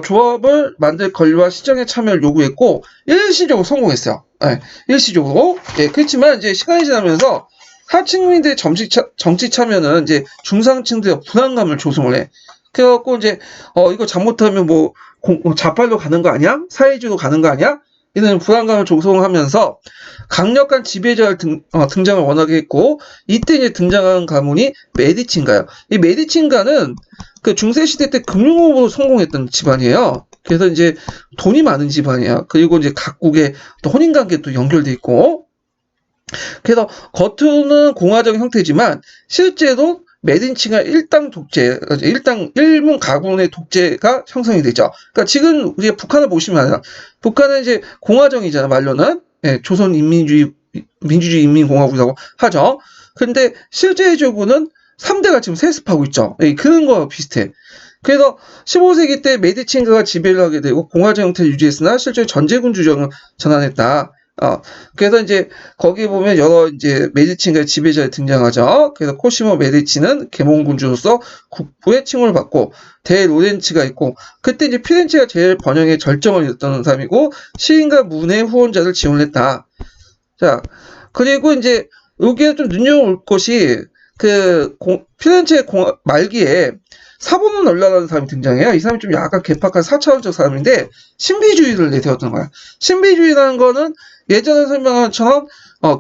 조합을 만들 권리와 시정에 참여를 요구했고 일시적으로 성공했어요. 네, 일시적으로. 예, 그렇지만 이제 시간이 지나면서 하층민들의 정치 참여는 이제 중상층들의 불안감을 조성을 해. 그래갖고 이제 이거 잘못하면 뭐 자팔로 가는 거 아니야? 사회주의로 가는 거 아니야? 이런 불안감을 조성하면서 강력한 지배자를 등장을 원하게 했고, 이때 이제 등장한 가문이 메디치인가요. 이 메디치인가는 그 중세시대 때 금융업으로 성공했던 집안이에요. 그래서 이제 돈이 많은 집안이야. 그리고 이제 각국의 또 혼인관계도 연결돼 있고, 그래서 겉으로는 공화적인 형태지만 실제로 메디치가 일당 독재, 일문 가군의 독재가 형성이 되죠. 그러니까 지금 우리가 북한을 보시면 알아요. 북한은 이제 공화정이잖아, 말로는. 예, 민주주의 인민공화국이라고 하죠. 근데 실제적으로는 3대가 지금 세습하고 있죠. 예, 그런 거와 비슷해. 그래서 15세기 때 메디치인가가 지배를 하게 되고 공화정 형태를 유지했으나 실제 전제군 주정을 전환했다. 그래서 이제 거기 보면 여러 이제 메디치인가의 지배자가 등장하죠. 그래서 코시모 메디치는 계몽군주로서 국부의 칭호를 받고 대 로렌츠가 있고, 그때 이제 피렌체가 제일 번영의 절정을 이뤘던 사람이고 시인과 문의 후원자를 지원했다. 자, 그리고 이제 여기에 좀 눈여겨볼 것이 피렌체 말기에 사보는 얼라라는 사람이 등장해요. 이 사람이 좀 약간 개팍한 4차원적 사람인데 신비주의를 내세웠던 거야. 신비주의라는 거는 예전에 설명한 것처럼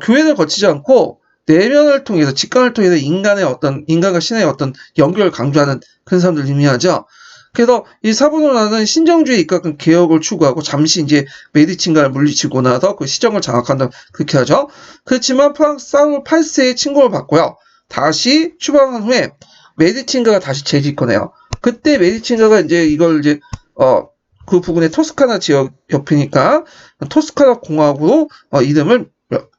교회를 거치지 않고 내면을 통해서, 직관을 통해서 인간과 신의 어떤 연결을 강조하는 그런 사람들 의미하죠. 그래서 이 사보노라는 신정주의에 입각한 개혁을 추구하고 잠시 이제 메디치인가를 물리치고 나서 그 시정을 장악한다, 그렇게 하죠. 그렇지만 프랑스 사울 8세의 친구를 받고요. 다시 추방한 후에 메디치인가가 다시 재집권해요. 그때 메디치인가가 이제 이걸 이제 그 부근의 토스카나 지역 옆이니까 토스카나 공화국으로 이름을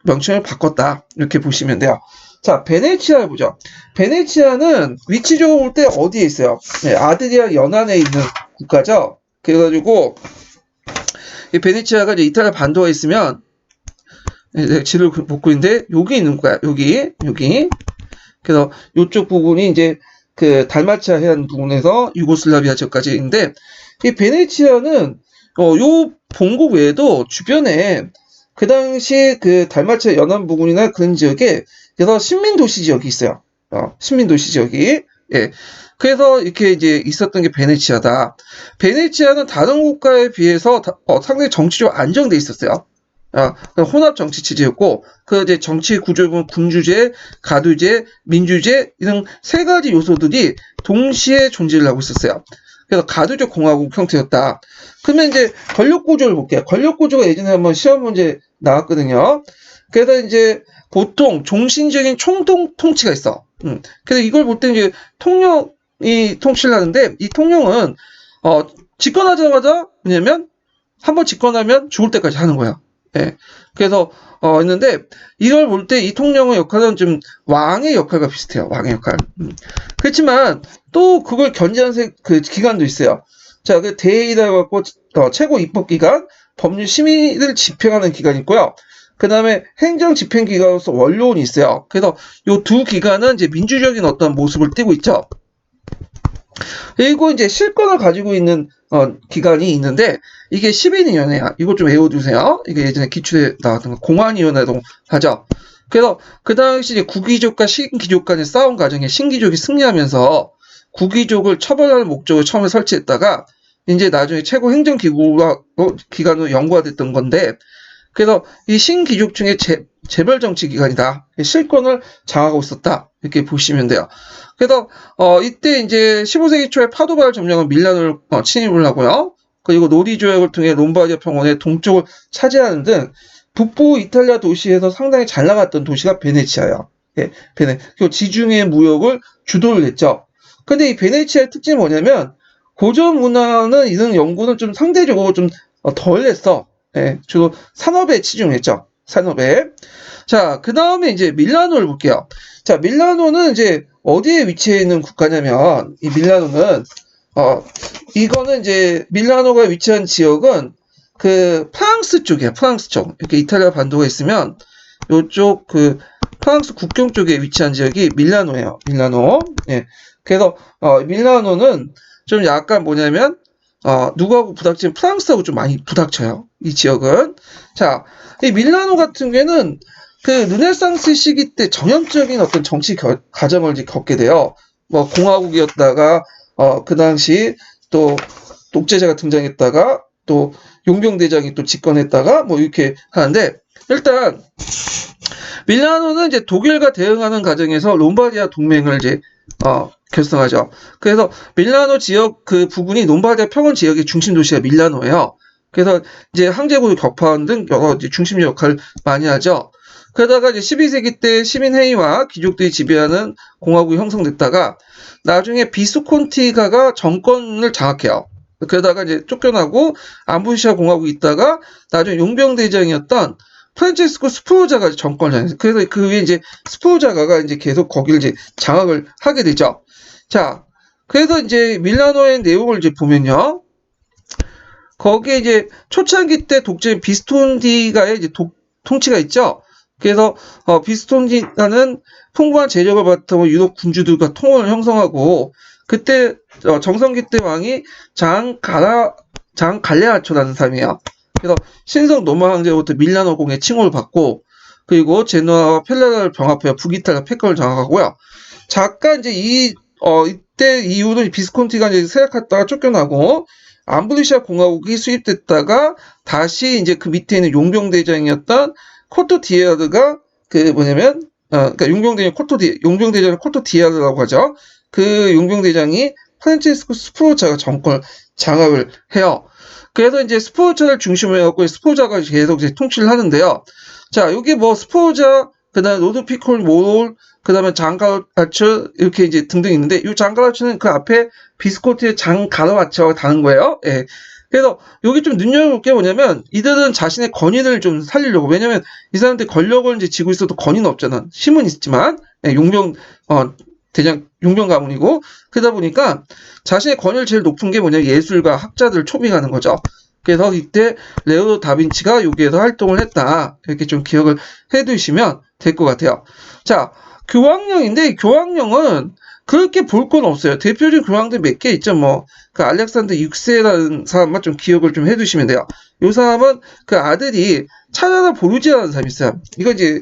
명칭을 바꿨다, 이렇게 보시면 돼요. 자, 베네치아를 보죠. 베네치아는 위치적으로 볼 때 어디에 있어요? 네, 아드리아 연안에 있는 국가죠. 그래가지고 이 베네치아가 이제 이탈리아 반도에 있으면, 지를 보고 있는데 여기 있는 거야. 여기. 그래서 이쪽 부분이 이제 그 달마치아 해안 부분에서 유고슬라비아 지역까지 있는데, 이 베네치아는 요 본국 외에도 주변에 그 당시 그 달마치아 연안 부근이나 그런 지역에 그래서 신민도시 지역이 있어요. 신민도시 지역이. 예. 그래서 이렇게 이제 있었던 게 베네치아다. 베네치아는 다른 국가에 비해서 상당히 정치적으로 안정돼 있었어요. 혼합 정치 체제였고, 그 이제 정치 구조는 군주제, 가두제, 민주제 이런 세 가지 요소들이 동시에 존재를 하고 있었어요. 그래서 가두적 공화국 형태였다. 그러면 이제 권력 구조를 볼게요. 권력 구조가 예전에 한번 시험 문제 나왔거든요. 그래서 이제 보통 종신적인 총통 통치가 있어. 그래서 이걸 볼 때 이제 통령이 통치를 하는데, 이 통령은 집권하자마자 뭐냐면 한번 집권하면 죽을 때까지 하는 거야. 예. 그래서 있는데, 이걸 볼 때 이 통령의 역할은 좀 왕의 역할과 비슷해요. 왕의 역할. 그렇지만 또 그걸 견제하는 그 기관도 있어요. 자, 그 대의라고 갖고 최고 입법기관, 법률 심의를 집행하는 기관이 있고요. 그 다음에 행정 집행기관으로서 원로원이 있어요. 그래서 이 두 기관은 이제 민주적인 어떤 모습을 띠고 있죠. 그리고 이제 실권을 가지고 있는 기관이 있는데, 이게 11위원회야. 이거 좀 외워두세요. 이게 예전에 기출에 나왔던 공안위원회라고 하죠. 그래서 그 당시 이제 구귀족과 신귀족 간의 싸움 과정에 신귀족이 승리하면서 구귀족을 처벌하는 목적을 처음에 설치했다가 이제 나중에 최고 행정기관으로 연구가 됐던 건데, 그래서 이 신귀족 중에 재벌 정치 기관이다. 실권을 장악하고 있었다, 이렇게 보시면 돼요. 그래서 이때 이제 15세기 초에 파도바를 점령한 밀라노를 침입을 하고요. 그리고 노리 조약을 통해 롬바디아 평원의 동쪽을 차지하는 등 북부 이탈리아 도시에서 상당히 잘 나갔던 도시가 베네치아예요. 예, 그리고 지중해 무역을 주도를 했죠. 근데 이 베네치아의 특징이 뭐냐면, 고전 문화는 이런 연구는 좀 상대적으로 좀 덜 했어. 예, 주로 산업에 치중했죠. 산업에. 자, 그 다음에 이제 밀라노를 볼게요. 자, 밀라노는 이제 어디에 위치해 있는 국가냐면, 이 밀라노는, 이거는 이제 밀라노가 위치한 지역은 그 프랑스 쪽이야. 프랑스 쪽. 이렇게 이탈리아 반도가 있으면 요쪽 그 프랑스 국경 쪽에 위치한 지역이 밀라노예요. 밀라노. 예. 그래서 밀라노는 좀 약간 뭐냐면 누구하고 부닥치면 프랑스하고 좀 많이 부닥쳐요. 이 지역은. 자, 이 밀라노 같은 경우에는 그 르네상스 시기 때 전형적인 어떤 정치 과정을 겪게 돼요. 뭐 공화국이었다가 그 당시 또 독재자가 등장했다가 또 용병대장이 또 집권했다가 뭐 이렇게 하는데, 일단 밀라노는 이제 독일과 대응하는 과정에서 롬바디아 동맹을 이제 결성하죠. 그래서 밀라노 지역 그 부분이 롬바디아 평원 지역의 중심 도시가 밀라노예요. 그래서 이제 항제국을 격파하는 등 여러 이제 중심 역할을 많이 하죠. 그러다가 이제 12세기 때 시민회의와 귀족들이 지배하는 공화국이 형성됐다가 나중에 비스콘티가가 정권을 장악해요. 그러다가 이제 쫓겨나고 안부시아 공화국이 있다가 나중에 용병대장이었던 프란체스코 스포르자가 정권을 장악해요. 그래서 그 위에 이제 스포르자가 이제 계속 거기를 이제 장악을 하게 되죠. 자, 그래서 이제 밀라노의 내용을 이제 보면요. 거기에 이제 초창기 때 독재 비스콘티가의 이제 통치가 있죠. 그래서 비스콘티가는 풍부한 재력을 바탕으로 유럽 군주들과 통원을 형성하고, 그때 정성기 때 왕이 장 갈레아초라는 사람이에요. 그래서 신성 로마 황제로부터 밀라노 공의 칭호를 받고, 그리고 제노아와 펠라라를 병합하여 북이탈리아 패권을 장악하고요. 잠깐 이제 이때 이후로 비스콘티가 이제 세력했다가 쫓겨나고 안브루시아 공화국이 수립됐다가 다시 이제 그 밑에 있는 용병대장이었던 코토 디아르가 그러니까 용병대장을 코토 디아르라고 하죠. 그 용병대장이 프란체스코 스포르자가 정권을 장악을 해요. 그래서 이제 스포르자를 중심으로 해갖고 스포르자가 계속 이제 통치를 하는데요. 자, 여기 뭐 스포르자, 그다음에 로드피콜 모롤, 그다음에 장가르츠 이렇게 이제 등등 있는데, 이 장가르츠는 그 앞에 비스코티의 장가르와츠와 다른 거예요. 예. 그래서 여기 좀 눈여겨볼 게 뭐냐면, 이들은 자신의 권위를 좀 살리려고, 왜냐면 이 사람들이 권력을 이제 쥐고 있어도 권위는 없잖아. 힘은 있지만, 예, 용병 가문이고, 그러다 보니까 자신의 권위를 제일 높은 게 뭐냐, 예술가 학자들을 초빙하는 거죠. 그래서 이때 레오나르도 다빈치가 여기에서 활동을 했다, 이렇게 좀 기억을 해두시면 될 것 같아요. 자, 교황령인데, 교황령은 그렇게 볼 건 없어요. 대표적인 교황들 몇 개 있죠. 뭐 그 알렉산더 6세라는 사람만 좀 기억을 좀 해두시면 돼요. 이 사람은 그 아들이 차라나 보르지아라는 사람이 있어요. 이거 이제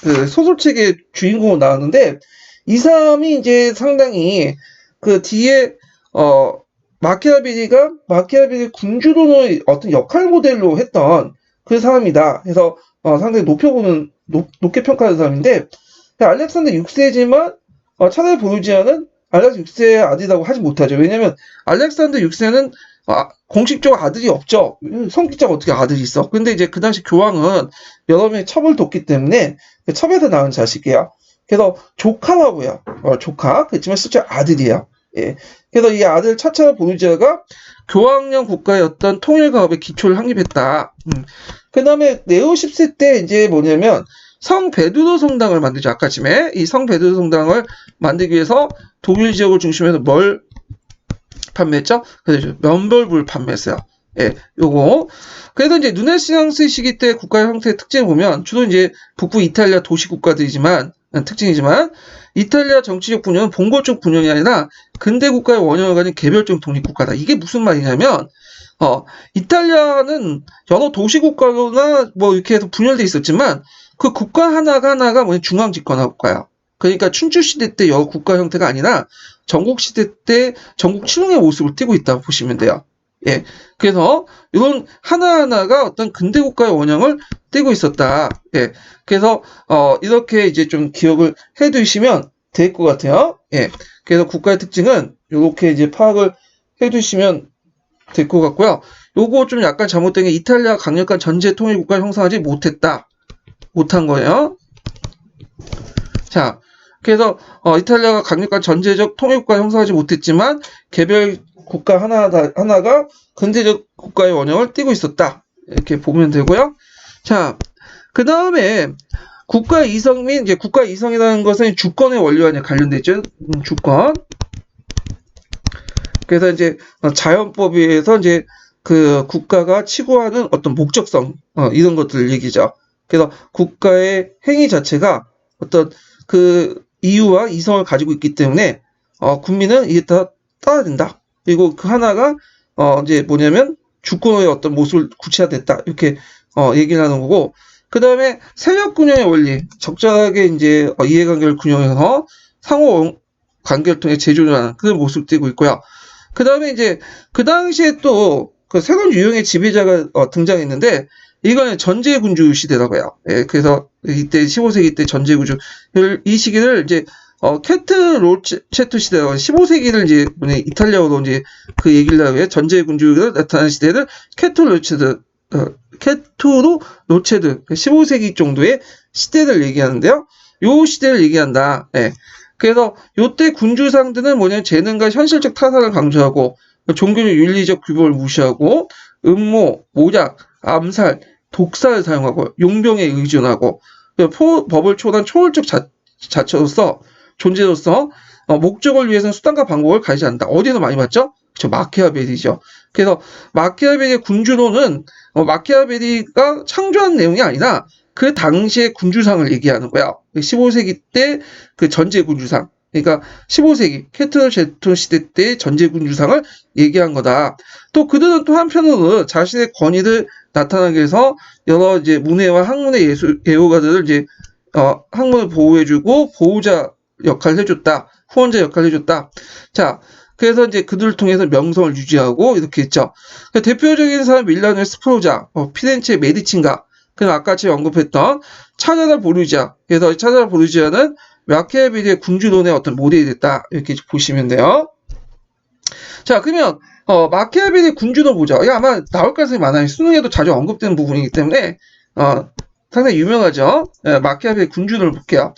그 소설책의 주인공으로 나왔는데, 이 사람이 이제 상당히 그 뒤에 마키아벨리 군주론의 어떤 역할 모델로 했던 그 사람이다. 그래서 상당히 높게 평가하는 사람인데, 알렉산더 6세지만 차라리 보르지아는 알렉산더 6세의 아들이라고 하지 못하죠. 왜냐면 알렉산더 6세는 공식적으로 아들이 없죠. 성직자가 어떻게 아들이 있어? 근데 이제 그 당시 교황은 여러 명의 첩을 뒀기 때문에 첩에서 낳은 자식이야. 그래서 조카라고 해요. 조카. 그렇지만 실제 아들이야. 예. 그래서 이 아들 차차 보르지아가 교황령 국가의 어떤 통일가업에 기초를 확립했다. 그 다음에 네오 10세 때 이제 뭐냐면 성 베드로 성당을 만들죠. 아까쯤에 이 성 베드로 성당을 만들기 위해서 독일 지역을 중심으로 해서 뭘 판매했죠? 그래서 면벌부를 판매했어요. 예, 요거. 그래서 이제 르네상스 시기 때 국가 형태의 특징을 보면 주로 이제 북부 이탈리아 도시 국가들이지만 특징이지만, 이탈리아 정치적 분열은 봉건적 분열이 아니라 근대 국가의 원형을 가진 개별적 독립국가다. 이게 무슨 말이냐면, 이탈리아는 여러 도시 국가나 뭐 이렇게 해서 분열돼 있었지만 그 국가 하나가 뭐냐, 중앙 집권화 국가야. 그러니까 춘추 시대 때 여러 국가 형태가 아니라 전국 시대 때 전국 칠흥의 모습을 띠고 있다고 보시면 돼요. 예. 그래서 이런 하나하나가 어떤 근대 국가의 원형을 띠고 있었다. 예. 그래서 이렇게 이제 좀 기억을 해 두시면 될 것 같아요. 예. 그래서 국가의 특징은 이렇게 이제 파악을 해 두시면 될 것 같고요. 요거 좀 약간 잘못된 게, 이탈리아가 강력한 전제 통일 국가를 형성하지 못한 거예요. 자, 그래서 이탈리아가 강력한 전제적 통일 국가를 형성하지 못했지만 개별 국가 하나가 근대적 국가의 원형을 띠고 있었다. 이렇게 보면 되고요. 자, 그 다음에 국가의 이성 및 이제 국가의 이성이라는 것은 주권의 원리와 관련돼 있죠. 주권. 그래서 이제 자연법에 의해서 이제 그 국가가 치고하는 어떤 목적성, 이런 것들 얘기죠. 그래서 국가의 행위 자체가 어떤 그 이유와 이성을 가지고 있기 때문에 국민은 이게 다 따라야 된다. 그리고 그 하나가 이제 뭐냐면 주권의 어떤 모습을 구체화됐다. 이렇게 얘기를 하는 거고, 그 다음에 세력 균형의 원리, 적절하게 이제 이해관계를 균형해서 상호 관계를 통해 재조정하는 그런 모습을 띠고 있고요. 그 다음에 이제 그 당시에 또 그 새로운 유형의 지배자가 등장했는데 이거는 전제군주 시대라고요. 예, 그래서 이때 15세기 때 전제군주 이 시기를 이제 캐트 로체토 시대라고 15세기를 이제 이탈리아어로 이제 그 얘기를 하고요. 전제군주가 나타난 시대를 캐투로 로체드 15세기 정도의 시대를 얘기하는데요. 요 시대를 얘기한다. 예. 그래서 요때 군주상들은 뭐냐면 재능과 현실적 타산을 강조하고 종교적 윤리적 규범을 무시하고 음모, 모략, 암살, 독사를 사용하고 용병에 의존하고 법을 초월한 초월적 자체로서 존재로서 목적을 위해서는 수단과 방법을 가리지 않는다. 어디서 많이 봤죠? 그렇죠. 마키아벨리죠. 그래서 마키아벨리의 군주론은 마키아벨리가 창조한 내용이 아니라 그 당시의 군주상을 얘기하는 거야. 15세기 때 그 전제 군주상. 그러니까 15세기 캐트로제토 시대 때 전제 군주상을 얘기한 거다. 또 그들은 또 한편으로 자신의 권위를 나타나기 위해서 여러 이제 문예와 학문의 예호가들을 이제 학문을 보호해주고 보호자 역할을 해줬다. 후원자 역할을 해줬다. 자, 그래서 이제 그들을 통해서 명성을 유지하고 이렇게 했죠. 대표적인 사람 밀라노의 스프로자, 피렌체의 메디친가, 그리고 아까 제가 언급했던 차자라 보르지아. 그래서 차자라 보르지아는 마키아벨리의 군주론의 어떤 모델이 됐다. 이렇게 보시면 돼요. 자, 그러면 마키아벨리의 군주론 보자. 이게 아마 나올 가능성이 많아요. 수능에도 자주 언급되는 부분이기 때문에 상당히 유명하죠. 마키아벨리 군주론을 볼게요.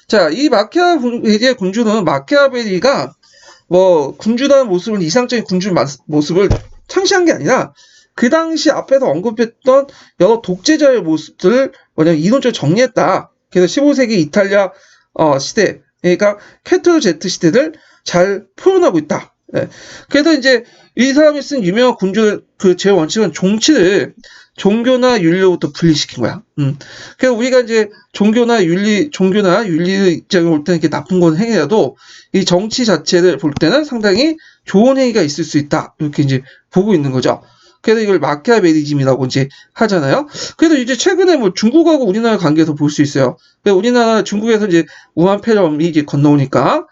자, 이 마키아벨리의 군주론은 마키아벨리가 뭐 군주라는 모습을 이상적인 군주 모습을 창시한 게 아니라 그 당시 앞에서 언급했던 여러 독재자의 모습들을 뭐냐면 이론적으로 정리했다. 그래서 15세기 이탈리아 시대, 그러니까 캐트로제트 시대를 잘 표현하고 있다. 예. 그래서 이제 이 사람이 쓴 유명한 군주 그 제 원칙은 정치를 종교나 윤리로부터 분리시킨 거야. 그래서 우리가 이제 종교나 윤리 입장을 볼 때는 이렇게 나쁜 건 행위라도 이 정치 자체를 볼 때는 상당히 좋은 행위가 있을 수 있다. 이렇게 이제 보고 있는 거죠. 그래서 이걸 마키아벨리즘이라고 이제 하잖아요. 그래도 이제 최근에 뭐 중국하고 우리나라 관계에서 볼 수 있어요. 우리나라 중국에서 이제 우한 폐렴이 이제 건너오니까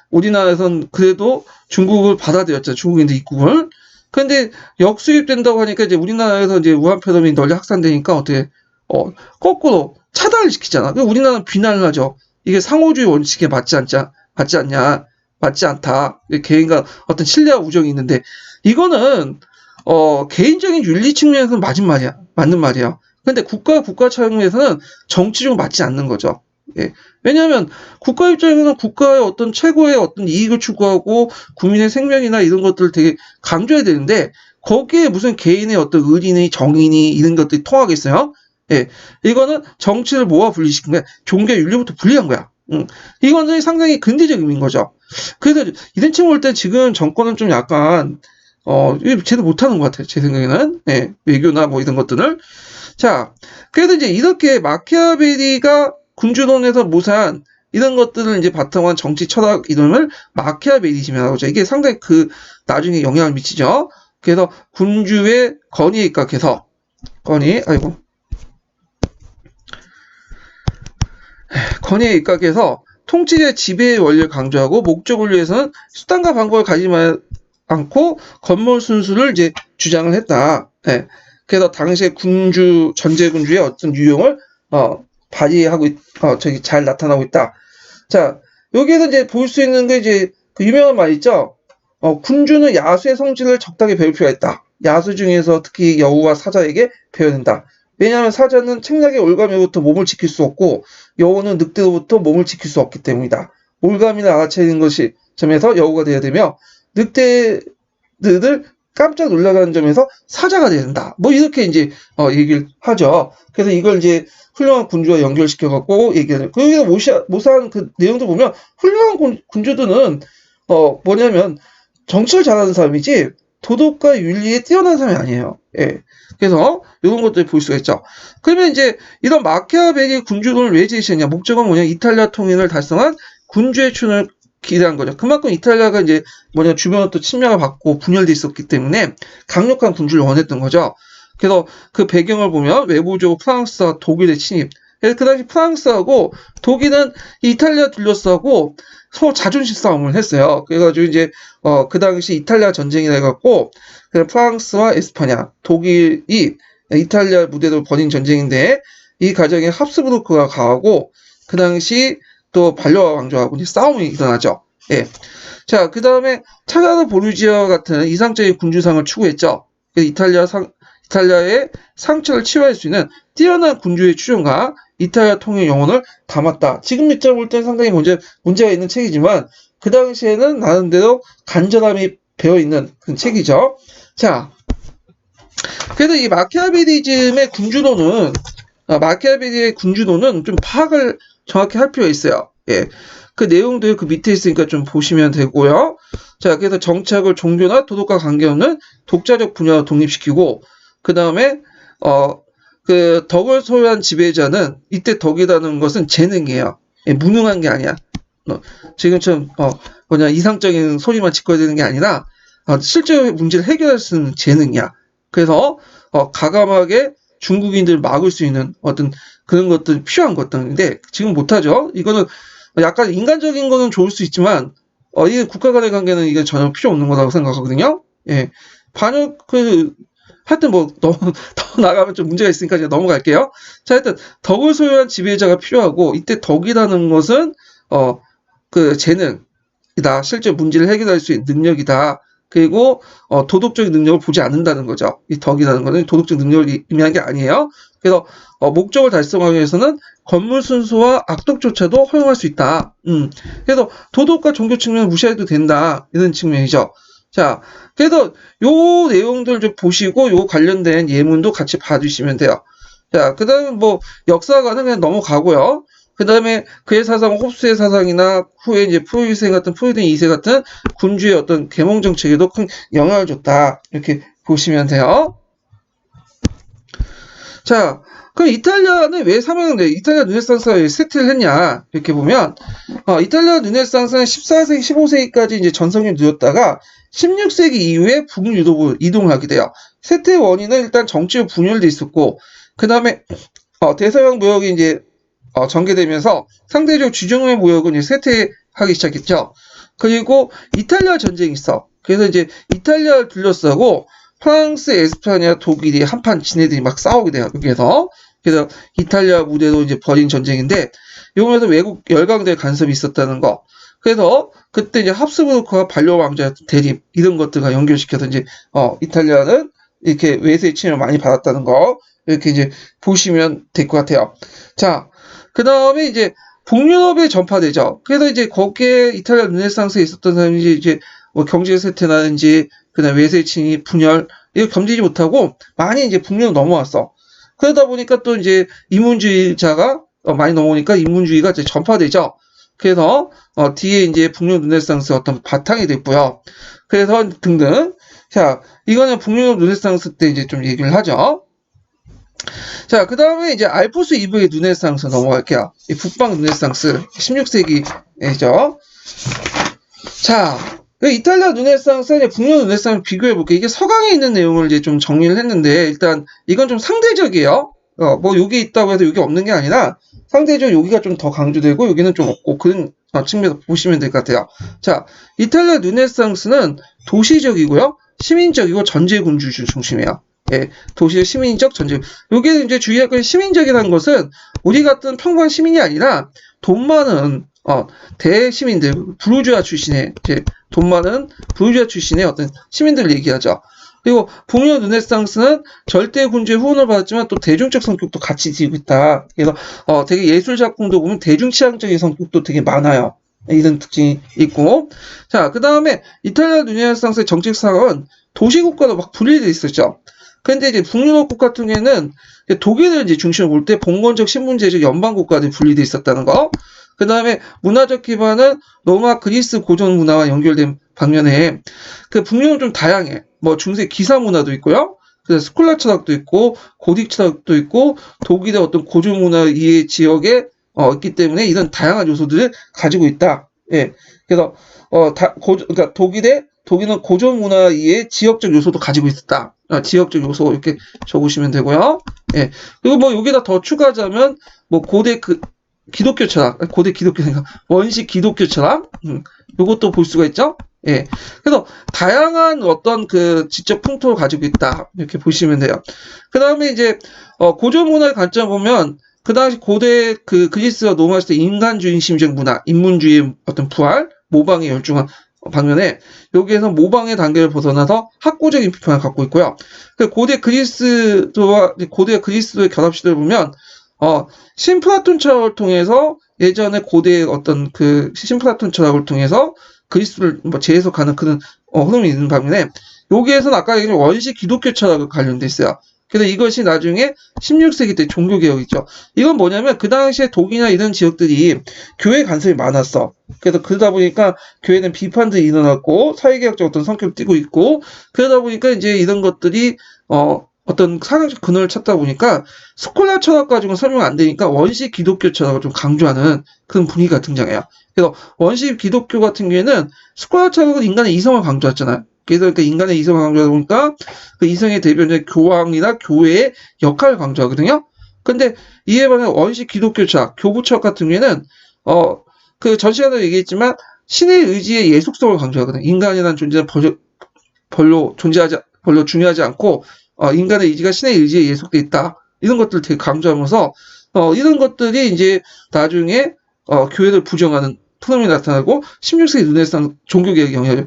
우리나라에선 그래도 중국을 받아들였잖아요. 중국인들 입국을. 근데 역수입된다고 하니까 이제 우리나라에서 이제 우한 폐렴이 널리 확산되니까 어떻게 거꾸로 차단을 시키잖아. 우리나라는 비난을 하죠. 이게 상호주의 원칙에 맞지 않다. 개인과 어떤 신뢰와 우정이 있는데 이거는 개인적인 윤리 측면에서는 맞는 말이야. 근데 국가 차원에서는 정치적으로 맞지 않는 거죠. 예. 왜냐하면 국가 입장에서는 국가의 어떤 최고의 어떤 이익을 추구하고 국민의 생명이나 이런 것들을 되게 강조해야 되는데 거기에 무슨 개인의 어떤 의리니 정의니 이런 것들이 통하겠어요? 예. 이거는 정치를 모아 분리시킨 거야. 종교 윤리부터 분리한 거야. 이거는 상당히 근대적 의미인 거죠. 그래서 이런 측면 볼 때 지금 정권은 좀 약간 제대로 못하는 것 같아요. 제 생각에는. 예, 외교나 뭐 이런 것들을. 자, 그래도 이제 이렇게 마키아벨리가 군주론에서 모사한 이런 것들을 이제 바탕으로 한 정치 철학 이름을 마키아벨리즘이라고 하죠. 이게 상당히 나중에 영향을 미치죠. 그래서 군주의 권위에 입각해서, 권위에 입각해서 통치의 지배의 원리를 강조하고 목적을 위해서는 수단과 방법을 가지지 않고 건물 순수를 이제 주장을 했다. 예. 그래서 당시에 전제군주의 어떤 유형을 발휘하고 잘 나타나고 있다. 자, 여기에서 이제 볼 수 있는 게 이제 그 유명한 말 있죠. 군주는 야수의 성질을 적당히 배울 필요가 있다. 야수 중에서 특히 여우와 사자에게 배워야 된다. 왜냐하면 사자는 책략의 올가미로부터 몸을 지킬 수 없고 여우는 늑대로부터 몸을 지킬 수 없기 때문이다. 올가미를 알아채는 것이 점에서 여우가 되어야 되며 늑대들을 깜짝 놀라가는 점에서 사자가 돼야 된다. 뭐 이렇게 이제 얘기를 하죠. 그래서 이걸 이제 훌륭한 군주와 연결시켜갖고 얘기하는. 여기서 모사한 그 내용도 보면 훌륭한 군주들은 뭐냐면 정치를 잘하는 사람이지 도덕과 윤리에 뛰어난 사람이 아니에요. 예. 그래서 이런 것들 볼 수가 있죠. 그러면 이제 이런 마키아벨리 군주론을 왜 제시했냐? 목적은 뭐냐? 이탈리아 통일을 달성한 군주의 춘을 기대한 거죠. 그만큼 이탈리아가 이제 주변으로 또 침략을 받고 분열돼 있었기 때문에 강력한 군주를 원했던 거죠. 그래서 그 배경을 보면 외부적으로 프랑스와 독일의 침입, 그래서 그 당시 프랑스하고 독일은 이탈리아 둘러싸고 서로 자존심 싸움을 했어요. 그래가지고 이제 그 당시 이탈리아 전쟁이 돼갖고 프랑스와 에스파냐, 독일이 이탈리아 무대로 벌인 전쟁인데 이 과정에 합스부르크가 가고 그 당시 또 발로아 왕조하고 이제 싸움이 일어나죠. 예. 자, 그 다음에 차가르 보르지아 같은 이상적인 군주상을 추구했죠. 이탈리아의 상처를 치유할 수 있는 뛰어난 군주의 추종과 이탈리아 통일 영혼을 담았다. 지금 입장 볼 때는 상당히 문제가 있는 책이지만 그 당시에는 나름대로 간절함이 배어있는 그런 책이죠. 자, 그래서 이 마키아벨리즘의 군주론은 좀 파악을 정확히 할 필요가 있어요. 예. 그 내용들 그 밑에 있으니까 좀 보시면 되고요. 자, 그래서 정착을 종교나 도덕과 관계없는 독자적 분야로 독립시키고, 그 다음에, 그 덕을 소유한 지배자는, 이때 덕이라는 것은 재능이에요. 예, 무능한 게 아니야. 지금처럼, 이상적인 소리만 짓거야 되는 게 아니라, 실제 문제를 해결할 수 있는 재능이야. 그래서, 가감하게 중국인들을 막을 수 있는 어떤 그런 것들이 필요한 것들인데, 지금 못하죠. 이거는 약간 인간적인 거는 좋을 수 있지만, 이게 국가 간의 관계는 이게 전혀 필요 없는 거라고 생각하거든요. 예. 하여튼 더 나가면 좀 문제가 있으니까 이제 넘어갈게요. 자, 하여튼, 덕을 소유한 지배자가 필요하고, 이때 덕이라는 것은, 그 재능이다. 실제 문제를 해결할 수 있는 능력이다. 그리고, 도덕적인 능력을 보지 않는다는 거죠. 이 덕이라는 것은 도덕적 능력을 의미한 게 아니에요. 그래서, 목적을 달성하기 위해서는 건물 순수와 악덕조차도 허용할 수 있다. 그래서 도덕과 종교 측면을 무시해도 된다. 이런 측면이죠. 자, 그래서 요 내용들 좀 보시고 요 관련된 예문도 같이 봐주시면 돼요. 자, 그 다음에 역사가는 그냥 넘어가고요. 그 다음에 그의 사상, 홉스의 사상이나 후에 이제 프로이센 2세 같은 군주의 어떤 계몽 정책에도 큰 영향을 줬다. 이렇게 보시면 돼요. 자, 그럼 이탈리아는 왜 이탈리아 르네상스가 왜 세트를 했냐? 이렇게 보면, 이탈리아 르네상스는 14세기, 15세기까지 이제 전성기를 누렸다가 16세기 이후에 북유럽으로 이동을 하게 돼요. 세트의 원인은 일단 정치로 분열돼 있었고, 그 다음에, 대서양 무역이 이제, 전개되면서 상대적 주정의 무역은 이제 쇠퇴하기 시작했죠. 그리고 이탈리아 전쟁이 있어. 그래서 이제 이탈리아를 둘러싸고 프랑스, 에스파냐, 독일이 한판 지네들이 막 싸우게 돼요. 여기에서. 그래서 이탈리아 무대로 이제 벌인 전쟁인데, 이번에도 외국 열강대 간섭이 있었다는 거. 그래서 그때 이제 합스부르크와 발로아 왕자 대립 이런 것들과 연결시켜서 이제 이탈리아는 이렇게 외세의 침입을 많이 받았다는 거 이렇게 이제 보시면 될 것 같아요. 자, 그 다음에 이제 북유럽에 전파되죠. 그래서 이제 거기에 이탈리아 르네상스에 있었던 사람이 이제 경제 쇠퇴라든지 그다음 외세 침입, 분열 이거 견디지 못하고 많이 이제 북유럽 넘어왔어. 그러다 보니까 또 이제 인문주의자가 많이 넘어오니까 인문주의가 이제 전파되죠. 그래서 뒤에 이제 북유럽 르네상스 어떤 바탕이 됐고요. 그래서 등등. 자, 이거는 북유럽 르네상스 때 이제 좀 얘기를 하죠. 자, 그 다음에 이제 알포스 이브의 르네상스 넘어갈게요. 이 북방 르네상스 16세기죠. 자, 이탈리아 르네상스와 북유럽 르네상스 비교해볼게요. 이게 서강에 있는 내용을 이제 좀 정리를 했는데, 일단 이건 좀 상대적이에요. 여기 있다고 해서 여기 없는 게 아니라, 상대적으로 여기가 좀 더 강조되고, 여기는 좀 없고, 그런 측면에서 보시면 될 것 같아요. 자, 이탈리아 르네상스는 도시적이고요, 시민적이고 전제군주 중심이에요. 예, 도시의 시민적 전제. 여기 이제 주의할 건 시민적이라는 것은 우리 같은 평범한 시민이 아니라 돈 많은 대시민들, 부르주아 출신의 이제 돈 많은 부르주아 출신의 어떤 시민들을 얘기하죠. 그리고 북유럽 르네상스는 절대 군주의 후원을 받았지만 또 대중적 성격도 같이 띠고 있다. 그래서 되게 예술 작품도 보면 대중취향적인 성격도 되게 많아요. 이런 특징이 있고, 자, 그 다음에 이탈리아 르네상스의 정책상은 도시국가로 막 분리되어 있었죠. 근데 이제 북유럽국 같은 경우에는 독일을 이제 중심으로 볼 때 봉건적 신분제적 연방국가들이 분리되어 있었다는 거. 그 다음에 문화적 기반은 로마 그리스 고전 문화와 연결된 방면에 그 북유럽은 좀 다양해. 중세 기사 문화도 있고요. 그래서 스콜라 철학도 있고 고딕 철학도 있고 독일의 어떤 고전 문화 이 지역에 있기 때문에 이런 다양한 요소들을 가지고 있다. 예. 그래서 그러니까 독일은 고전 문화 이의 지역적 요소도 가지고 있었다. 지역적 요소 이렇게 적으시면 되고요. 예. 그리고 뭐 여기다 더 추가하자면 뭐 고대 기독교 철학, 고대 기독교 생각, 원시 기독교 철학, 요것도 볼 수가 있죠. 예. 그래서 다양한 어떤 그 지적 풍토를 가지고 있다. 이렇게 보시면 돼요. 그 다음에 이제 고전 문화의 관점 보면 그 당시 고대 그 그리스가 노무했을 때 인간중심적 문화, 인문주의 어떤 부활, 모방에 열중한 방면에 여기에서 모방의 단계를 벗어나서 학구적인 비판을 갖고 있고요. 그 고대 그리스도와 고대 그리스도의 결합 시대를 보면 신플라톤 철학을 통해서 예전에 고대의 어떤 그 신플라톤 철학을 통해서 그리스도를 뭐 재해석하는 그런 흐름이 있는 반면에 여기에서는 아까 얘기한 원시 기독교 철학을 관련돼 있어요. 그래서 이것이 나중에 16세기 때 종교개혁이죠. 이건 뭐냐면 그 당시에 독일이나 이런 지역들이 교회 간섭이 많았어. 그래서 그러다 보니까 교회는 비판들이 일어났고 사회개혁적 어떤 성격을 띠고 있고 그러다 보니까 이제 이런 것들이 어떤 사상적 근원을 찾다 보니까 스콜라 철학 가지고는 설명 안 되니까 원시 기독교 철학을 좀 강조하는 그런 분위기가 등장해요. 그래서 원시 기독교 같은 경우에는 스콜라 철학은 인간의 이성을 강조했잖아요. 그래서 그 인간의 이성을 강조하다 보니까 그 이성의 대변자 교황이나 교회의 역할을 강조하거든요. 근데 이에 반해 원시 기독교 철학, 교부 철학 같은 경우에는 그 전 시간에도 얘기했지만 신의 의지의 예속성을 강조하거든요. 인간이라는 존재는 별로 중요하지 않고 인간의 의지가 신의 의지에 예속돼 있다. 이런 것들을 되게 강조하면서 이런 것들이 이제 나중에 교회를 부정하는 흐름이 나타나고 16세기 르네상스 종교개혁에 영향을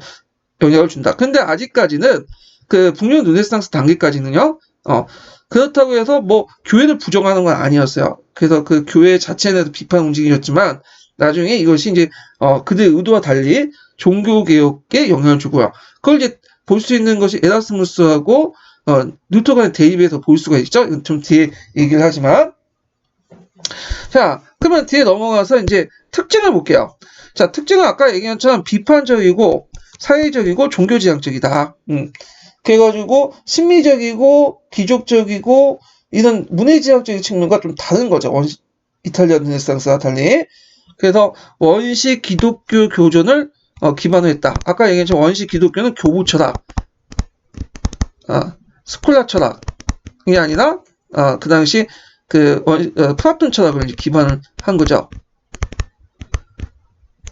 준다. 근데 아직까지는 그 북녘 르네상스 단계까지는요. 그렇다고 해서 뭐 교회를 부정하는 건 아니었어요. 그래서 그 교회 자체는 비판 움직임이었지만 나중에 이것이 이제 그들의 의도와 달리 종교개혁에 영향을 주고요. 그걸 이제 볼 수 있는 것이 에라스무스하고 뉴턴 간의 대립에서 볼 수가 있죠. 좀 뒤에 얘기를 하지만 자 그러면 뒤에 넘어가서 이제 특징을 볼게요. 자 특징은 아까 얘기한 것처럼 비판적이고 사회적이고 종교지향적이다. 그래가지고 심리적이고 귀족적이고 이런 문해지향적인 측면과 좀 다른 거죠. 이탈리아 르네상스와 달리. 그래서 원시 기독교 교전을 기반으로 했다. 아까 얘기했죠. 원시 기독교는 교부 철학, 스콜라 철학이 아니라 그 당시 그 플라톤 철학을 이제 기반을 한 거죠.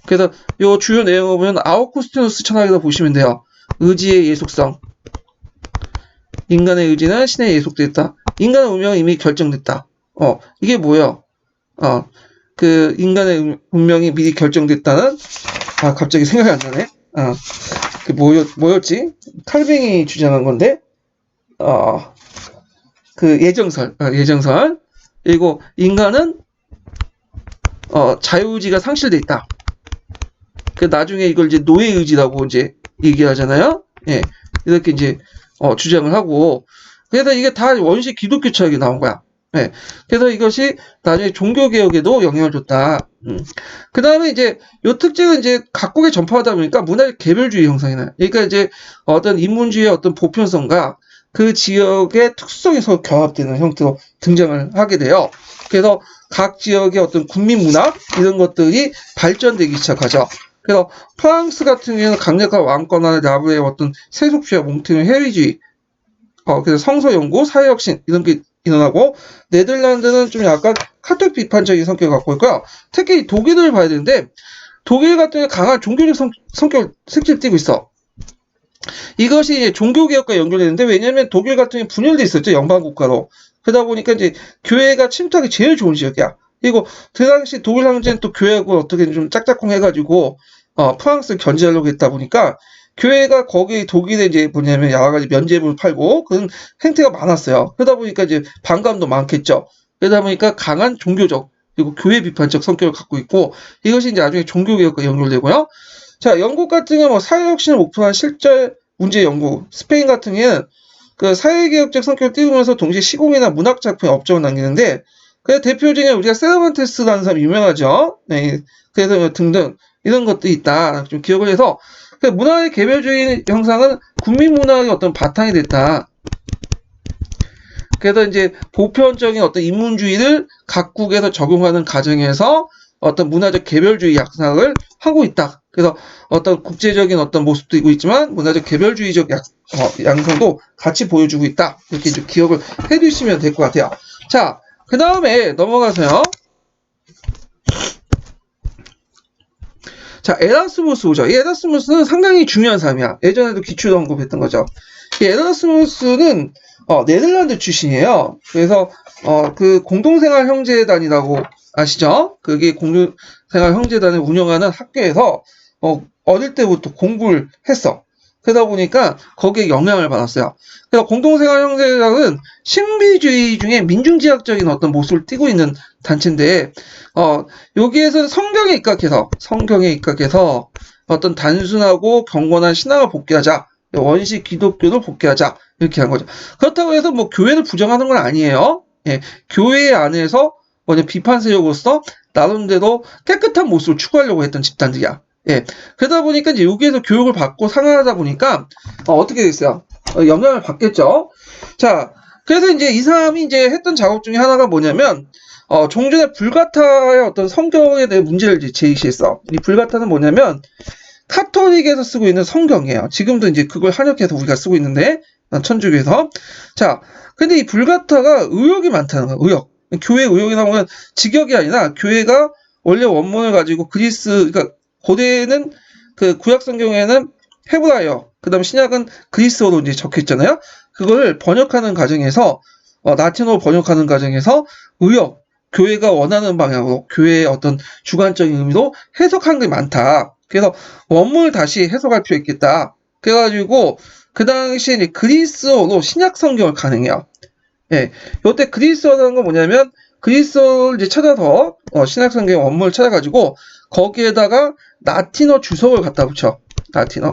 그래서 요 주요 내용을 보면 아우구스티누스 철학에서 보시면 돼요. 의지의 예속성. 인간의 의지는 신에 예속됐다. 인간의 운명은 이미 결정됐다. 이게 뭐예요? 그 인간의 운명이 미리 결정됐다는 갑자기 생각이 안 나네. 그 뭐였지? 칼뱅이 주장한 건데 그 예정설. 그리고 인간은 자유의지가 상실돼 있다. 그 나중에 이걸 이제 노예의지라고 이제 얘기하잖아요. 예. 이렇게 이제 주장을 하고 그래서 이게 다 원시 기독교 철학이 나온 거야. 예. 그래서 이것이 나중에 종교개혁에도 영향을 줬다. 그 다음에 이제 요 특징은 이제 각국에 전파하다 보니까 문화적 개별주의 형성이 나요. 그러니까 이제 어떤 인문주의의 어떤 보편성과 그 지역의 특수성이 서로 결합되는 형태로 등장을 하게 돼요. 그래서 각 지역의 어떤 국민 문화 이런 것들이 발전되기 시작하죠. 그래서 프랑스 같은 경우에는 강력한 왕권화 나부의 어떤 세속주의와 몽테뉴 회의주의, 그래서 성서 연구, 사회혁신 이런 게 일어나고 네덜란드는 좀 약간 카톨릭 비판적인 성격을 갖고 있고요. 특히 독일을 봐야 되는데 독일 같은 경우에 강한 종교적 성격을 색채를 띠고 있어. 이것이 이제 종교개혁과 연결되는데 왜냐하면 독일 같은 경우에 분열돼 있었죠. 연방국가로. 그러다 보니까 이제 교회가 침투하기 제일 좋은 지역이야. 그리고 그 당시 독일 황제는 또 교회하고 어떻게 좀 짝짝꿍해가지고 프랑스를 견제하려고 했다 보니까 교회가 거기 독일에 이제 뭐냐면 여러 가지 면죄부를 팔고 그런 행태가 많았어요. 그러다 보니까 이제 반감도 많겠죠. 그러다 보니까 강한 종교적 그리고 교회 비판적 성격을 갖고 있고 이것이 이제 나중에 종교개혁과 연결되고요. 자, 영국 같은 경우 뭐 사회혁신을 목표로 한 실제 문제 연구, 스페인 같은 경우는 그 사회개혁적 성격을 띄우면서 동시에 시공이나 문학 작품에 업적을 남기는데 그 대표 중에 우리가 세르반테스라는 사람이 유명하죠. 네, 그래서 등등 이런 것들이 있다. 좀 기억을 해서 그 문화의 개별주의 형상은 국민 문화의 어떤 바탕이 됐다. 그래서 이제 보편적인 어떤 인문주의를 각국에서 적용하는 과정에서 어떤 문화적 개별주의 약상을 하고 있다. 그래서 어떤 국제적인 어떤 모습도 있고 있지만 문화적 개별주의적 양상도 같이 보여주고 있다. 이렇게 좀 기억을 해두시면 될 것 같아요. 자, 그 다음에 넘어가서요. 자, 에라스무스죠. 이 에라스무스는 상당히 중요한 사람이야. 예전에도 기초도 언급했던 거죠. 이 에라스무스는 네덜란드 출신이에요. 그래서 그 공동생활 형제단이라고 아시죠? 그게 공동생활 형제단을 운영하는 학교에서 어릴 때부터 공부를 했어. 그러다 보니까 거기에 영향을 받았어요. 그래서 공동생활 형제단은 신비주의 중에 민중지향적인 어떤 모습을 띠고 있는 단체인데, 여기에서는 성경에 입각해서 어떤 단순하고 경건한 신앙을 복귀하자, 원시 기독교를 복귀하자, 이렇게 한 거죠. 그렇다고 해서 뭐 교회를 부정하는 건 아니에요. 예, 교회 안에서 뭐냐 비판 세력으로서 나름대로 깨끗한 모습을 추구하려고 했던 집단들이야. 예, 그러다 보니까 이제 여기에서 교육을 받고 상하다 보니까 어떻게 됐어요? 영향을 받겠죠. 자, 그래서 이제 이 사람이 이제 했던 작업 중에 하나가 뭐냐면 종전에 불가타의 어떤 성경에 대해 문제를 제시했어. 이 불가타는 뭐냐면 카톨릭에서 쓰고 있는 성경이에요. 지금도 이제 그걸 한역해서 우리가 쓰고 있는데 천주교에서. 자, 근데 이 불가타가 의혹이 많다는 거야. 의혹. 교회 의혹이 나오면 직역이 아니라 교회가 원래 원문을 가지고 그러니까 고대에는 그 구약 성경에는 헤브라이어, 그다음 신약은 그리스어로 이제 적혀 있잖아요. 그걸 번역하는 과정에서 라틴어로 번역하는 과정에서 의혹, 교회가 원하는 방향으로 교회의 어떤 주관적인 의미로 해석한 게 많다. 그래서 원문을 다시 해석할 필요 있겠다. 그래가지고 그 당시에 이제 그리스어로 신약 성경을 가능해요. 예, 요때 그리스어라는 건 뭐냐면 그리스어를 이제 찾아서 신약 성경 원문을 찾아가지고 거기에다가 라틴어 주석을 갖다 붙여. 라틴어.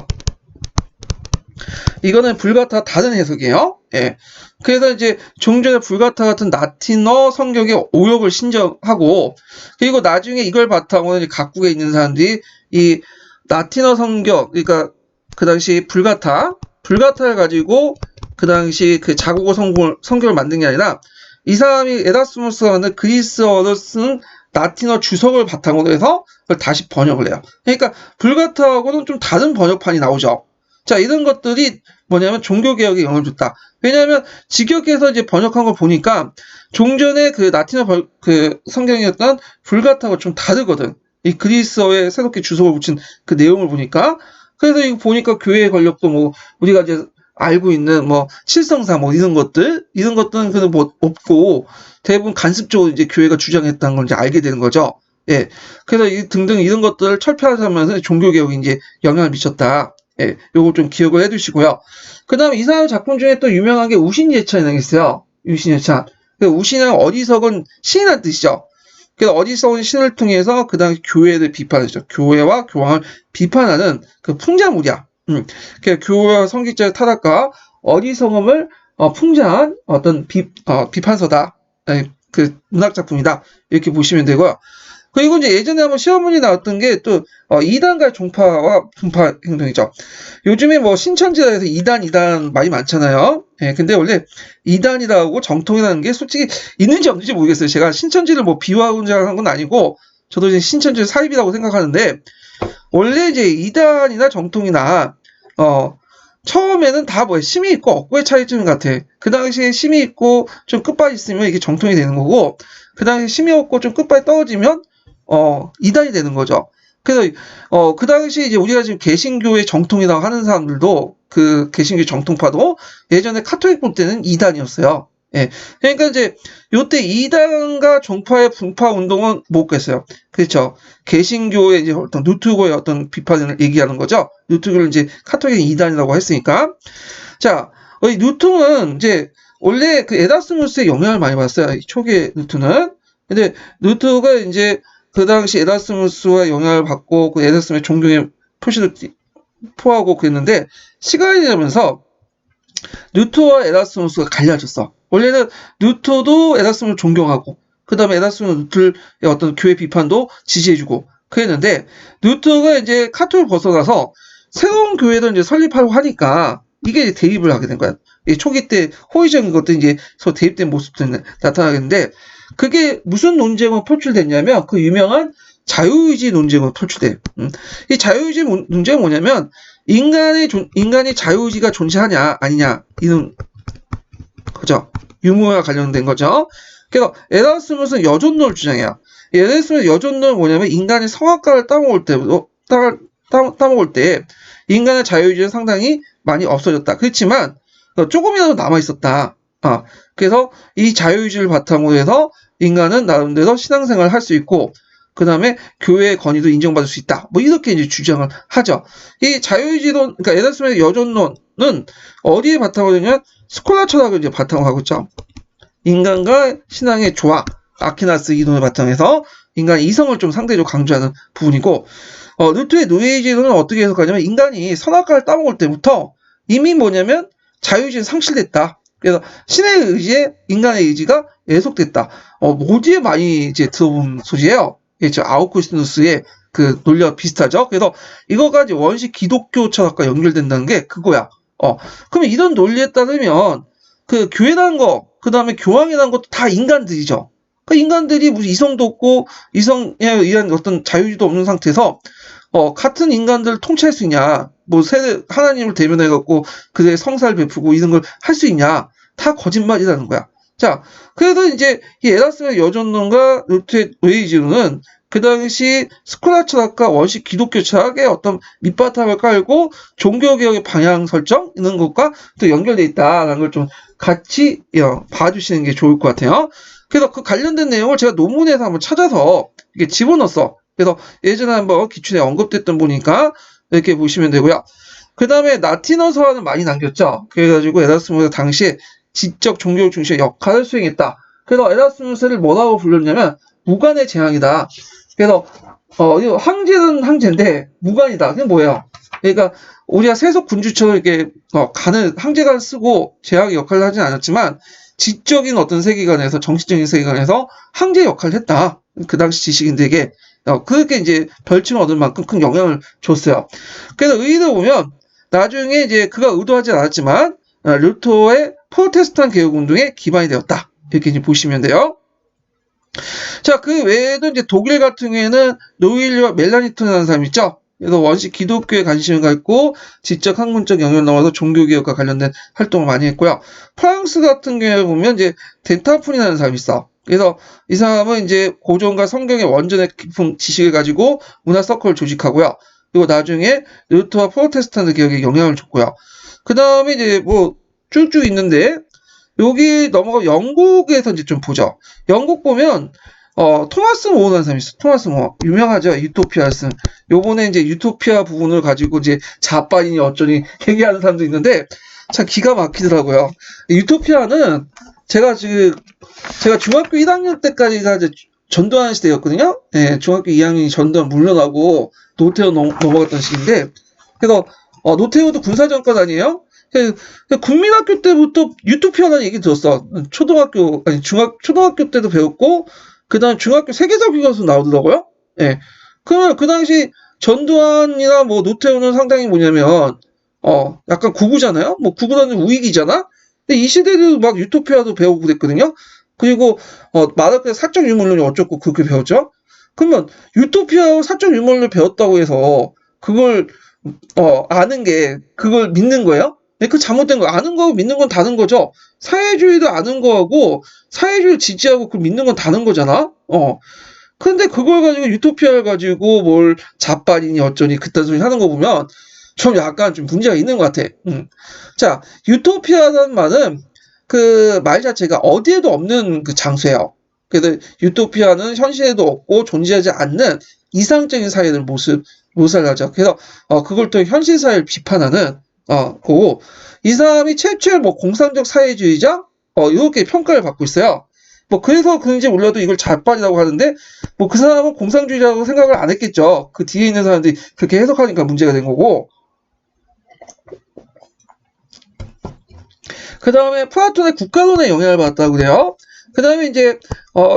이거는 불가타 다른 해석이에요. 예. 그래서 이제 종전에 불가타 같은 라틴어 성경에 오역을 신청하고 그리고 나중에 이걸 바탕으로 각국에 있는 사람들이 이 라틴어 성경 그러니까 그 당시 불가타를 가지고 그 당시 그 자국어 성경을 만든 게 아니라 이 사람이 에라스무스라는 그리스어를 쓴 라틴어 주석을 바탕으로 해서 그걸 다시 번역을 해요. 그러니까 불가타하고는 좀 다른 번역판이 나오죠. 자, 이런 것들이 뭐냐면 종교개혁에 영향을 줬다. 왜냐하면 직역해서 이제 번역한 걸 보니까 종전에 그 라틴어 그 성경이었던 불가타하고 좀 다르거든. 이 그리스어에 새롭게 주석을 붙인 그 내용을 보니까. 그래서 이거 보니까 교회의 권력도 뭐 우리가 이제 알고 있는 뭐 칠성사 뭐 이런 것들은 그냥 뭐 없고 대부분 간습적으로 이제 교회가 주장했다는 걸 이제 알게 되는 거죠. 예. 그래서 등등 이런 것들을 철폐하면서 종교개혁이 이제 영향을 미쳤다. 예, 요거 좀 기억을 해두시고요. 그 다음에 이 사람 작품 중에 또 유명한 게 우신예찬이라는 게 있어요. 우신예찬. 우신은 어리석은 신이라는 뜻이죠. 그래서 어리석은 신을 통해서 그 당시 교회를 비판했죠. 교회와 교황을 비판하는 그 풍자물이야. 그러니까 교회와 성직자의 타락과 어리석음을 풍자한 어떤 비판서다. 예, 그 문학 작품이다. 이렇게 보시면 되고요. 그리고 이제 예전에 한번 시험문이 나왔던 게 또 이단과 종파와 분파 행동이죠. 요즘에 뭐 신천지라 해서 이단 많이 많잖아요. 예, 근데 원래 이단이라고 정통이라는 게 솔직히 있는지 없는지 모르겠어요. 제가 신천지를 뭐 비하하고자 한 건 아니고 저도 이제 신천지 사입이라고 생각하는데 원래 이제 이단이나 정통이나 처음에는 다 뭐 심이 있고 없고의 차이점 같아. 그 당시에 심이 있고 좀 끝발이 있으면 이게 정통이 되는 거고 그 당시에 심이 없고 좀 끝발이 떨어지면 이단이 되는 거죠. 그래서 그 당시 이제 우리가 지금 개신교의 정통이라고 하는 사람들도 그 개신교 정통파도 예전에 카톨릭 볼 때는 이단이었어요. 예. 그러니까 이제 요때 이단과 종파의 분파 운동은 뭐겠어요? 그렇죠. 개신교의 이제 어떤 루트고의 어떤 비판을 얘기하는 거죠. 루트고를 이제 카톨릭 이단이라고 했으니까. 자, 이 루트는 이제 원래 그 에라스무스의 영향을 많이 받았어요. 이 초기의 루트는. 근데 루트가 이제 그 당시 에라스무스와 영향을 받고 그 에라스무스의 존경의 표시를 포하고 그랬는데 시간이 지나면서 루터와 에라스무스가 갈려졌어. 원래는 루터도 에라스무스를 존경하고 그 다음에 에라스무스 루터의 어떤 교회 비판도 지지해주고 그랬는데 루터가 이제 카톨릭 벗어나서 새로운 교회를 이제 설립하려고 하니까 이게 이제 대입을 하게 된 거야. 초기 때 호의적인 것도 이제 서로 대입된 모습도 나타나겠는데 그게 무슨 논쟁으로 표출됐냐면 그 유명한 자유의지 논쟁으로 표출돼요. 이 자유의지 논쟁은 뭐냐면 인간이 자유의지가 존재하냐 아니냐 이런 거죠. 유무와 관련된 거죠. 그래서 에라스무스는 여존론을 주장해요. 에라스무스 여존론은 뭐냐면 인간이 성악가를 따먹을 때 인간의 자유의지는 상당히 많이 없어졌다. 그렇지만 조금이라도 남아있었다. 그래서 이 자유의지를 바탕으로 해서 인간은 나름대로 신앙생활을 할 수 있고 그 다음에 교회의 권위도 인정받을 수 있다. 뭐 이렇게 이제 주장을 하죠. 이 자유의지론, 그러니까 에라스무스의 여존론은 어디에 바탕으로 되냐면 스콜라 철학을 이제 바탕으로 하고 있죠. 인간과 신앙의 조화, 아퀴나스 이론을 바탕해서 인간의 이성을 좀 상대적으로 강조하는 부분이고, 루트의 노예의지론은 어떻게 해석하냐면 인간이 선악과를 따먹을 때부터 이미 뭐냐면 자유의지는 상실됐다. 그래서 신의 의지에 인간의 의지가 예속됐다. 어디에 많이 이제 들어본 소리예요. 저 아우구스티누스의 그 논리와 비슷하죠. 그래서 이거가 이제 원시 기독교 철학과 연결된다는 게 그거야. 그러면 이런 논리에 따르면 그 교회라는 거, 그 다음에 교황이라는 것도 다 인간들이죠. 그 인간들이 무슨 이성도 없고 이성에 의한 어떤 자유의지도 없는 상태에서 같은 인간들을 통치할 수 있냐? 뭐 하나님을 대면해갖고 그들의 성사를 베푸고 이런 걸 할 수 있냐? 다 거짓말이라는 거야. 자, 그래서 이제 이 에라스무스의 여존론과 루트의 노예의지론은 그 당시 스콜라 철학과 원시 기독교 철학의 어떤 밑바탕을 깔고 종교개혁의 방향 설정 이런 것과 또 연결돼 있다라는 걸 좀 같이 봐주시는 게 좋을 것 같아요. 그래서 그 관련된 내용을 제가 논문에서 한번 찾아서 이렇게 집어넣었어. 그래서 예전에 한번 기출에 언급됐던 보니까 이렇게 보시면 되고요. 그 다음에 라틴어 서한을 많이 남겼죠. 그래가지고 에라스무스가 당시에 지적 종교 중심의 역할을 수행했다. 그래서 에라스무스를 뭐라고 불렀냐면 무관의 재앙이다. 그래서 황제는 황제인데 무관이다. 그게 뭐예요? 그러니까 우리가 세속 군주처럼 이렇게 황제관을 쓰고 재앙의 역할을 하진 않았지만 지적인 어떤 세계관에서 정치적인 세계관에서 황제 역할을 했다. 그 당시 지식인들에게 그렇게 이제 별칭을 얻을 만큼 큰 영향을 줬어요. 그래서 의의를 보면 나중에 이제 그가 의도하지 않았지만 루터의 프로테스탄트 개혁 운동에 기반이 되었다. 이렇게 이제 보시면 돼요. 자, 그 외에도 이제 독일 같은 경우에는 노일리와 멜라니톤이라는 사람이 있죠. 그래서 원시 기독교에 관심을 갖고 지적 학문적 영역을 넘어서 종교개혁과 관련된 활동을 많이 했고요. 프랑스 같은 경우에 보면 이제 덴타푼이라는 사람이 있어. 그래서 이 사람은 이제 고전과 성경의 원전의 깊은 지식을 가지고 문화 서클을 조직하고요. 그리고 나중에 루터와 프로테스탄트 개혁에 영향을 줬고요. 그 다음에 이제 뭐 쭉쭉 있는데 여기 넘어가 영국에서 이제 좀 보죠. 영국 보면 토마스 모어라는 사람이 있어. 토마스 모어 유명하죠. 유토피아 쓴. 요번에 이제 유토피아 부분을 가지고 이제 자빠이니 어쩌니 얘기하는 사람도 있는데 참 기가 막히더라고요. 유토피아는 제가 중학교 1학년 때까지가 이제 전두환 시대였거든요. 예, 중학교 2학년이 전두환 물러나고 노태우 넘어갔던 시기인데, 그래서 노태우도 군사정권 아니에요? 국민학교 때부터 유토피아라는 얘기 들었어. 초등학교 때도 배웠고, 그 다음 중학교 세계사 교과서 나오더라고요. 예. 그러면 그 당시 전두환이나 뭐 노태우는 상당히 뭐냐면, 약간 구구잖아요? 뭐 구구라는 우익이잖아? 근데 이 시대도 막 유토피아도 배우고 그랬거든요? 그리고, 마르크의 사적 유물론이 어쩌고 그렇게 배웠죠? 그러면 유토피아와 사적 유물론을 배웠다고 해서 그걸, 아는 게 그걸 믿는 거예요? 네, 그 잘못된 거. 아는 거하고 믿는 건 다른 거죠? 사회주의도 아는 거하고 사회주의 지지하고 그걸 믿는 건 다른 거잖아? 근데 그걸 가지고 유토피아를 가지고 뭘 자빨이니 어쩌니 그딴 소리 하는 거 보면 좀 약간 좀 문제가 있는 것 같아. 자, 유토피아라는 말은 그 말 자체가 어디에도 없는 그 장소예요. 그래서 유토피아는 현실에도 없고 존재하지 않는 이상적인 사회를 모습을 하죠. 그래서 그걸 또 현실 사회를 비판하는 거고 이 사람이 최초의 뭐 공산적 사회주의자 이렇게 평가를 받고 있어요. 뭐 그래서 그런지 몰라도 이걸 자빨이라고 하는데 뭐 그 사람은 공산주의자라고 생각을 안 했겠죠. 그 뒤에 있는 사람들이 그렇게 해석하니까 문제가 된 거고. 그 다음에 플라톤의 국가론에 영향을 받았다고 그래요. 그 다음에 이제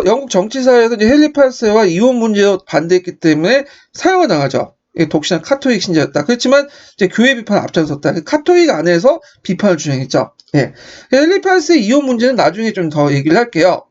영국 정치사에서 이제 헨리 8세와 이혼 문제에 반대했기 때문에 사형을 당하죠. 독실한 카톨릭 신자였다. 그렇지만 이제 교회 비판을 앞장섰다. 카톨릭 안에서 비판을 주장했죠. 예. 헨리 8세 이혼 문제는 나중에 좀 더 얘기를 할게요.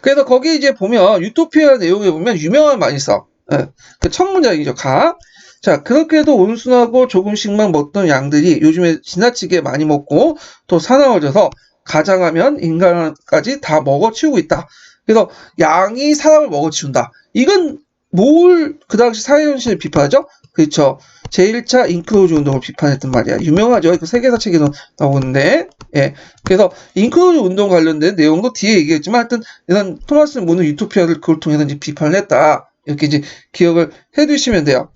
그래서 거기 이제 보면 유토피아 내용에 보면 유명한 말이 있어. 예, 그 첫 문장이죠. 가. 자, 그렇게도 온순하고 조금씩만 먹던 양들이 요즘에 지나치게 많이 먹고 또 사나워져서 가장하면 인간까지 다 먹어치우고 있다. 그래서 양이 사람을 먹어치운다. 이건 뭘 그 당시 사회현실을 비판하죠? 그렇죠. 제1차 잉크로즈 운동을 비판했던 말이야. 유명하죠. 그 세계사 책에도 나오는데, 예. 그래서 잉크로즈 운동 관련된 내용도 뒤에 얘기했지만 하여튼 이런 토마스 문은 유토피아를 그걸 통해서 이제 비판을 했다. 이렇게 이제 기억을 해두시면 돼요.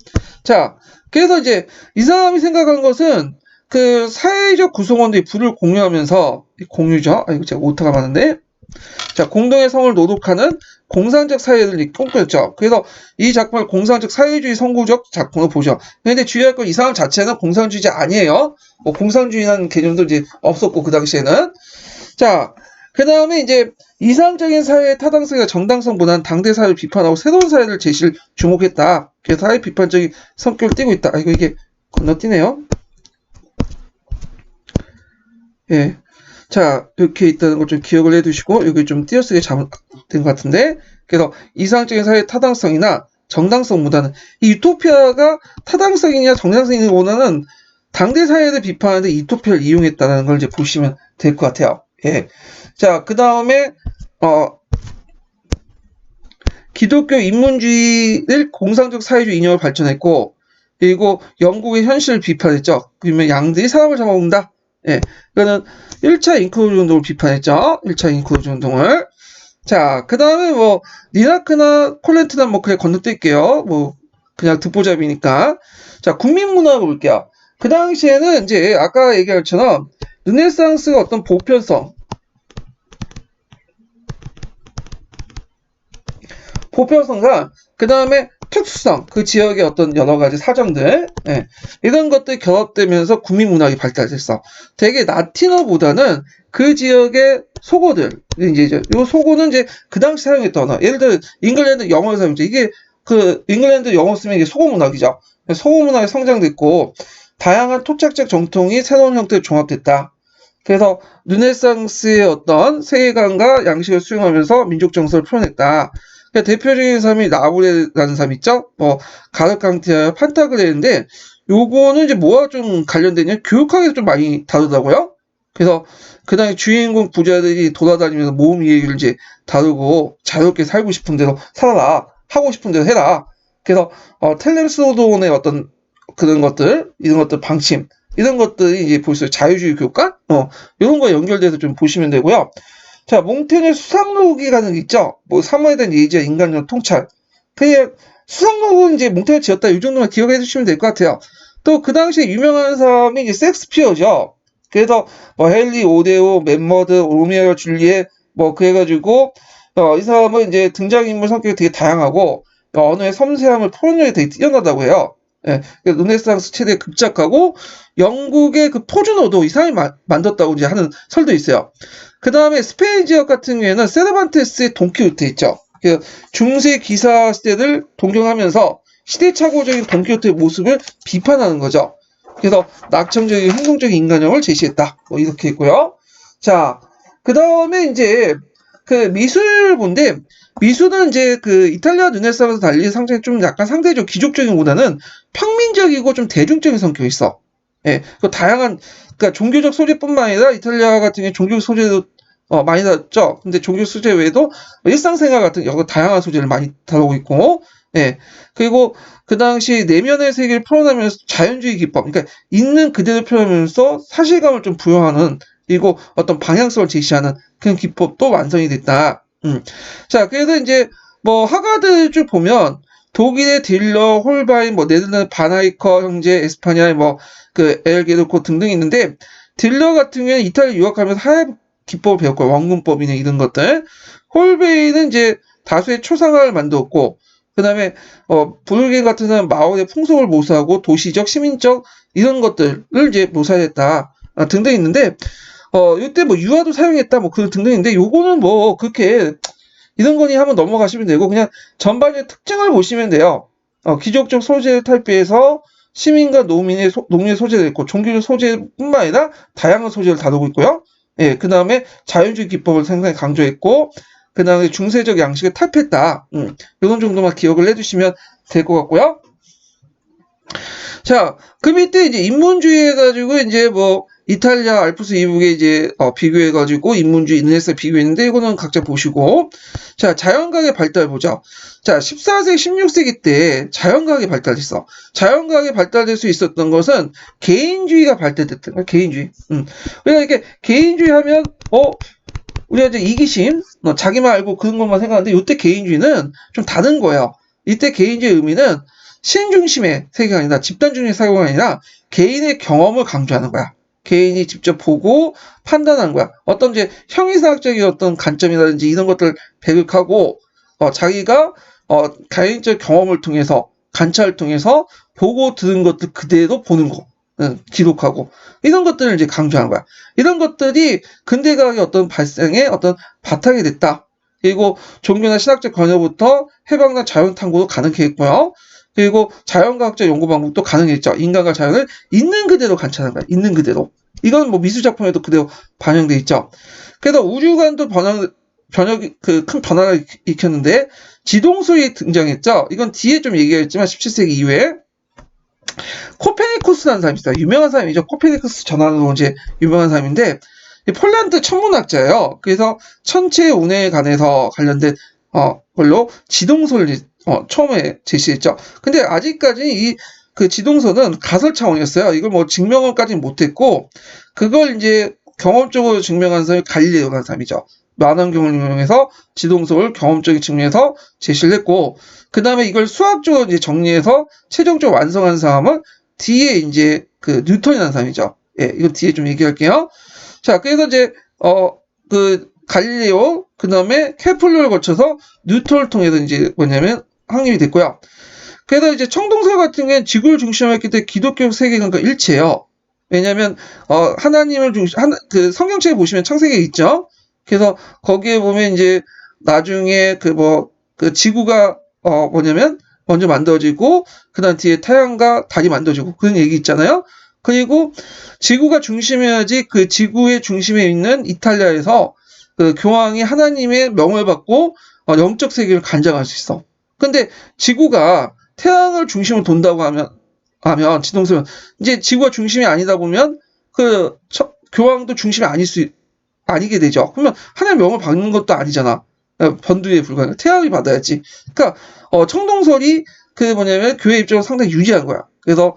자, 그래서 이제 이 사람이 생각한 것은 그 사회적 구성원들이 부를 공유하면서 공유죠. 아 이거 제가 오타가 많은데. 자, 공동의 성을 노력하는 공산적 사회를 꿈꾸었죠. 그래서 이 작품을 공산적 사회주의 선구적 작품으로 보죠. 근데 주의할 건 이 사람 자체는 공산주의자 아니에요. 뭐 공산주의라는 개념도 이제 없었고 그 당시에는. 자, 그 다음에 이제 이상적인 사회의 타당성과 정당성보다는 당대 사회를 비판하고 새로운 사회를 제시를 주목했다. 그래서 사회 비판적인 성격을 띠고 있다. 아, 이게 건너뛰네요. 예. 자, 이렇게 있다는 걸 좀 기억을 해두시고, 여기 좀 띄어쓰기 잘못된 것 같은데, 그래서 이상적인 사회의 타당성이나 정당성보다는 이 유토피아가 타당성이냐 정당성이냐보다는 당대 사회를 비판하는데 유토피아를 이용했다는 걸 이제 보시면 될 것 같아요. 예. 자, 그 다음에, 기독교 인문주의를 공상적 사회주의 이념을 발전했고, 그리고 영국의 현실을 비판했죠. 그러면 양들이 사람을 잡아먹는다. 예. 이거는 1차 인크루즈 운동을 비판했죠. 1차 인크루즈 운동을. 자, 그 다음에 뭐, 니나크나 콜렌트나 뭐, 그냥 건너뛸게요. 뭐, 그냥 듣보잡이니까. 자, 국민문화 볼게요. 그 당시에는 이제, 아까 얘기한 것처럼, 르네상스가 어떤 보편성, 보편성과 그 다음에 특수성, 그 지역의 어떤 여러 가지 사정들, 예, 이런 것들이 결합되면서 국민문학이 발달했어. 되게 라틴어보다는 그 지역의 속어들, 이제 이 속어는 이제 그 당시 사용했던 언어. 예를 들어 잉글랜드 영어를 사용했죠. 이게 그 잉글랜드 영어 쓰면 이게 속어 문학이죠. 속어 문학이 성장됐고 다양한 토착적 정통이 새로운 형태로 종합됐다. 그래서 르네상스의 어떤 세계관과 양식을 수용하면서 민족 정서를 표현했다. 그러니까 대표적인 사람이 나부레라는 사람 있죠? 뭐 가르강티아, 판타그레인데 요거는 이제 뭐와 좀 관련되냐? 교육학에서 좀 많이 다루더라고요. 그래서 그 당시 주인공 부자들이 돌아다니면서 모험 이야기를 이제 다루고 자유롭게 살고 싶은 대로 살아라. 하고 싶은 대로 해라. 그래서 텔렘스론의 어떤 그런 것들, 이런 것들 방침, 이런 것들이 이제 보시죠. 자유주의 교과? 이런 거 연결돼서 좀 보시면 되고요. 자, 몽테뉴 수상록이라는 게 있죠? 뭐, 사물에 대한 예의와 인간적 통찰. 그, 수상록은 이제 몽테뉴 지었다. 이 정도만 기억해 주시면 될 것 같아요. 또 그 당시에 유명한 사람이 이제 섹스피어죠. 그래서 뭐, 헨리 오데오, 멤머드, 로미오 줄리엣, 뭐, 그래가지고, 이 사람은 이제 등장인물 성격이 되게 다양하고, 언어의 섬세함을 표현력이 되게 뛰어나다고 해요. 예, 르네상스 최대 급작하고, 영국의 그 포주노도 이 사람이 만졌다고 이제 하는 설도 있어요. 그 다음에 스페인 지역 같은 경우에는 세르반테스의 돈키호테 있죠. 중세 기사 시대를 동경하면서 시대착오적인 돈키호테의 모습을 비판하는 거죠. 그래서 낙천적인 행동적인 인간형을 제시했다. 뭐 이렇게 있고요. 자, 그 다음에 이제 그 미술본데 미술은 이제 그 이탈리아 르네상스 달리 상당히 좀 약간 상대적 기족적인보다는 평민적이고 좀 대중적인 성격이 있어. 예, 그 다양한 그러니까 종교적 소재뿐만 아니라 이탈리아 같은 경우 종교적 소재도 많이 다뤘죠. 근데 종교 소재 외에도 일상생활 같은 여러 다양한 소재를 많이 다루고 있고, 예, 그리고 그 당시 내면의 세계를 표현하면서 자연주의 기법, 그러니까 있는 그대로 표현하면서 사실감을 좀 부여하는 그리고 어떤 방향성을 제시하는 그런 기법도 완성이 됐다. 자, 그래서 이제 뭐 화가들 쭉 보면 독일의 딜러, 홀바인, 뭐 네덜란드 바나이커 형제, 에스파냐의 뭐 그 엘게르코 등등 있는데 딜러 같은 경우는 이탈리아 유학하면서 하얀 기법을 배웠고 원근법이나 이런 것들. 홀베이는 이제 다수의 초상화를 만들었고 그다음에 브루겐 같은 사람 마을의 풍속을 모사하고 도시적, 시민적 이런 것들을 이제 모사했다 등등 있는데 이때 뭐 유화도 사용했다 뭐 그 등등 있는데 요거는 뭐 그렇게 이런 거니 한번 넘어가시면 되고 그냥 전반적인 특징을 보시면 돼요. 기족적 소재 탈피해서 시민과 농민의 소재가 있고 종교적 소재뿐만 아니라 다양한 소재를 다루고 있고요. 예, 그 다음에 자연주의 기법을 상당히 강조했고 그 다음에 중세적 양식을 탈피했다. 이런 정도만 기억을 해주시면 될 것 같고요. 자, 그 밑에 이제 인문주의 해가지고 이제 뭐 이탈리아 알프스 이북에 이제 비교해가지고 인문주의 르네상스 비교했는데 이거는 각자 보시고, 자, 자연과학의 발달 보죠. 자, 14세기 16세기 때 자연과학이 발달했어. 자연과학이 발달될 수 있었던 것은 개인주의가 발달됐던 거야. 개인주의. 그러니까 이렇게 개인주의 하면 우리가 이제 이기심, 자기만 알고 그런 것만 생각하는데 이때 개인주의는 좀 다른 거예요. 이때 개인주의 의미는 신중심의 세계가 아니라 집단 중심의 사고가 아니라 개인의 경험을 강조하는 거야. 개인이 직접 보고 판단하는 거야. 어떤 이제 형이상학적인 어떤 관점이라든지 이런 것들을 배격하고 자기가 개인적 경험을 통해서 관찰을 통해서 보고 들은 것들 그대로 보는 거, 기록하고 이런 것들을 이제 강조하는 거야. 이런 것들이 근대과학의 어떤 발생의 어떤 바탕이 됐다. 그리고 종교나 신학적 권위부터 해방과 자연 탐구도 가능했고요. 그리고 자연과학적 연구 방법도 가능했죠. 인간과 자연을 있는 그대로 관찰하는 거야. 있는 그대로. 이건 뭐 미술 작품에도 그대로 반영돼 있죠. 그래서 우주관도 큰 변화를 일으켰는데 지동설이 등장했죠. 이건 뒤에 좀 얘기했지만 17세기 이후에 코페르니쿠스라는 사람이 있어요. 유명한 사람이죠. 코페르니쿠스 전환으로 이제 유명한 사람인데 폴란드 천문학자예요. 그래서 천체 운해에 관련된 걸로 지동설을 처음에 제시했죠. 근데 아직까지 그 지동설은 가설 차원이었어요. 이걸 뭐 증명을까지는 못했고, 그걸 이제 경험적으로 증명한 사람이 갈릴레오라는 사람이죠. 만원경을 이용해서 지동설을 경험적인 측면에서 제시를 했고, 그 다음에 이걸 수학적으로 이제 정리해서 최종적으로 완성한 사람은 뒤에 이제 그 뉴턴이라는 사람이죠. 예, 이거 뒤에 좀 얘기할게요. 자, 그래서 이제 그 갈릴레오, 그 다음에 케플러를 거쳐서 뉴턴을 통해서 이제 뭐냐면 확립이 됐고요. 그래서 이제 청동설 같은 경우는 지구를 중심으로 했기 때문에 기독교 세계관과 일치해요. 왜냐면 하나님을 그 성경책에 보시면 창세기 있죠. 그래서 거기에 보면 이제 나중에 그 지구가 뭐냐면 먼저 만들어지고 그다음 뒤에 태양과 달이 만들어지고 그런 얘기 있잖아요. 그리고 지구가 중심이어야지 그 지구의 중심에 있는 이탈리아에서 그 교황이 하나님의 명을 받고 영적 세계를 관장할 수 있어. 근데 지구가 태양을 중심으로 돈다고 하면 지동설은 이제 지구가 중심이 아니다 보면 그 교황도 중심이 아니게 되죠. 그러면 하나님의 명을 받는 것도 아니잖아. 번두에 불과해. 태양이 받아야지. 그러니까 청동설이 그 뭐냐면 교회 입장으로 상당히 유리한 거야. 그래서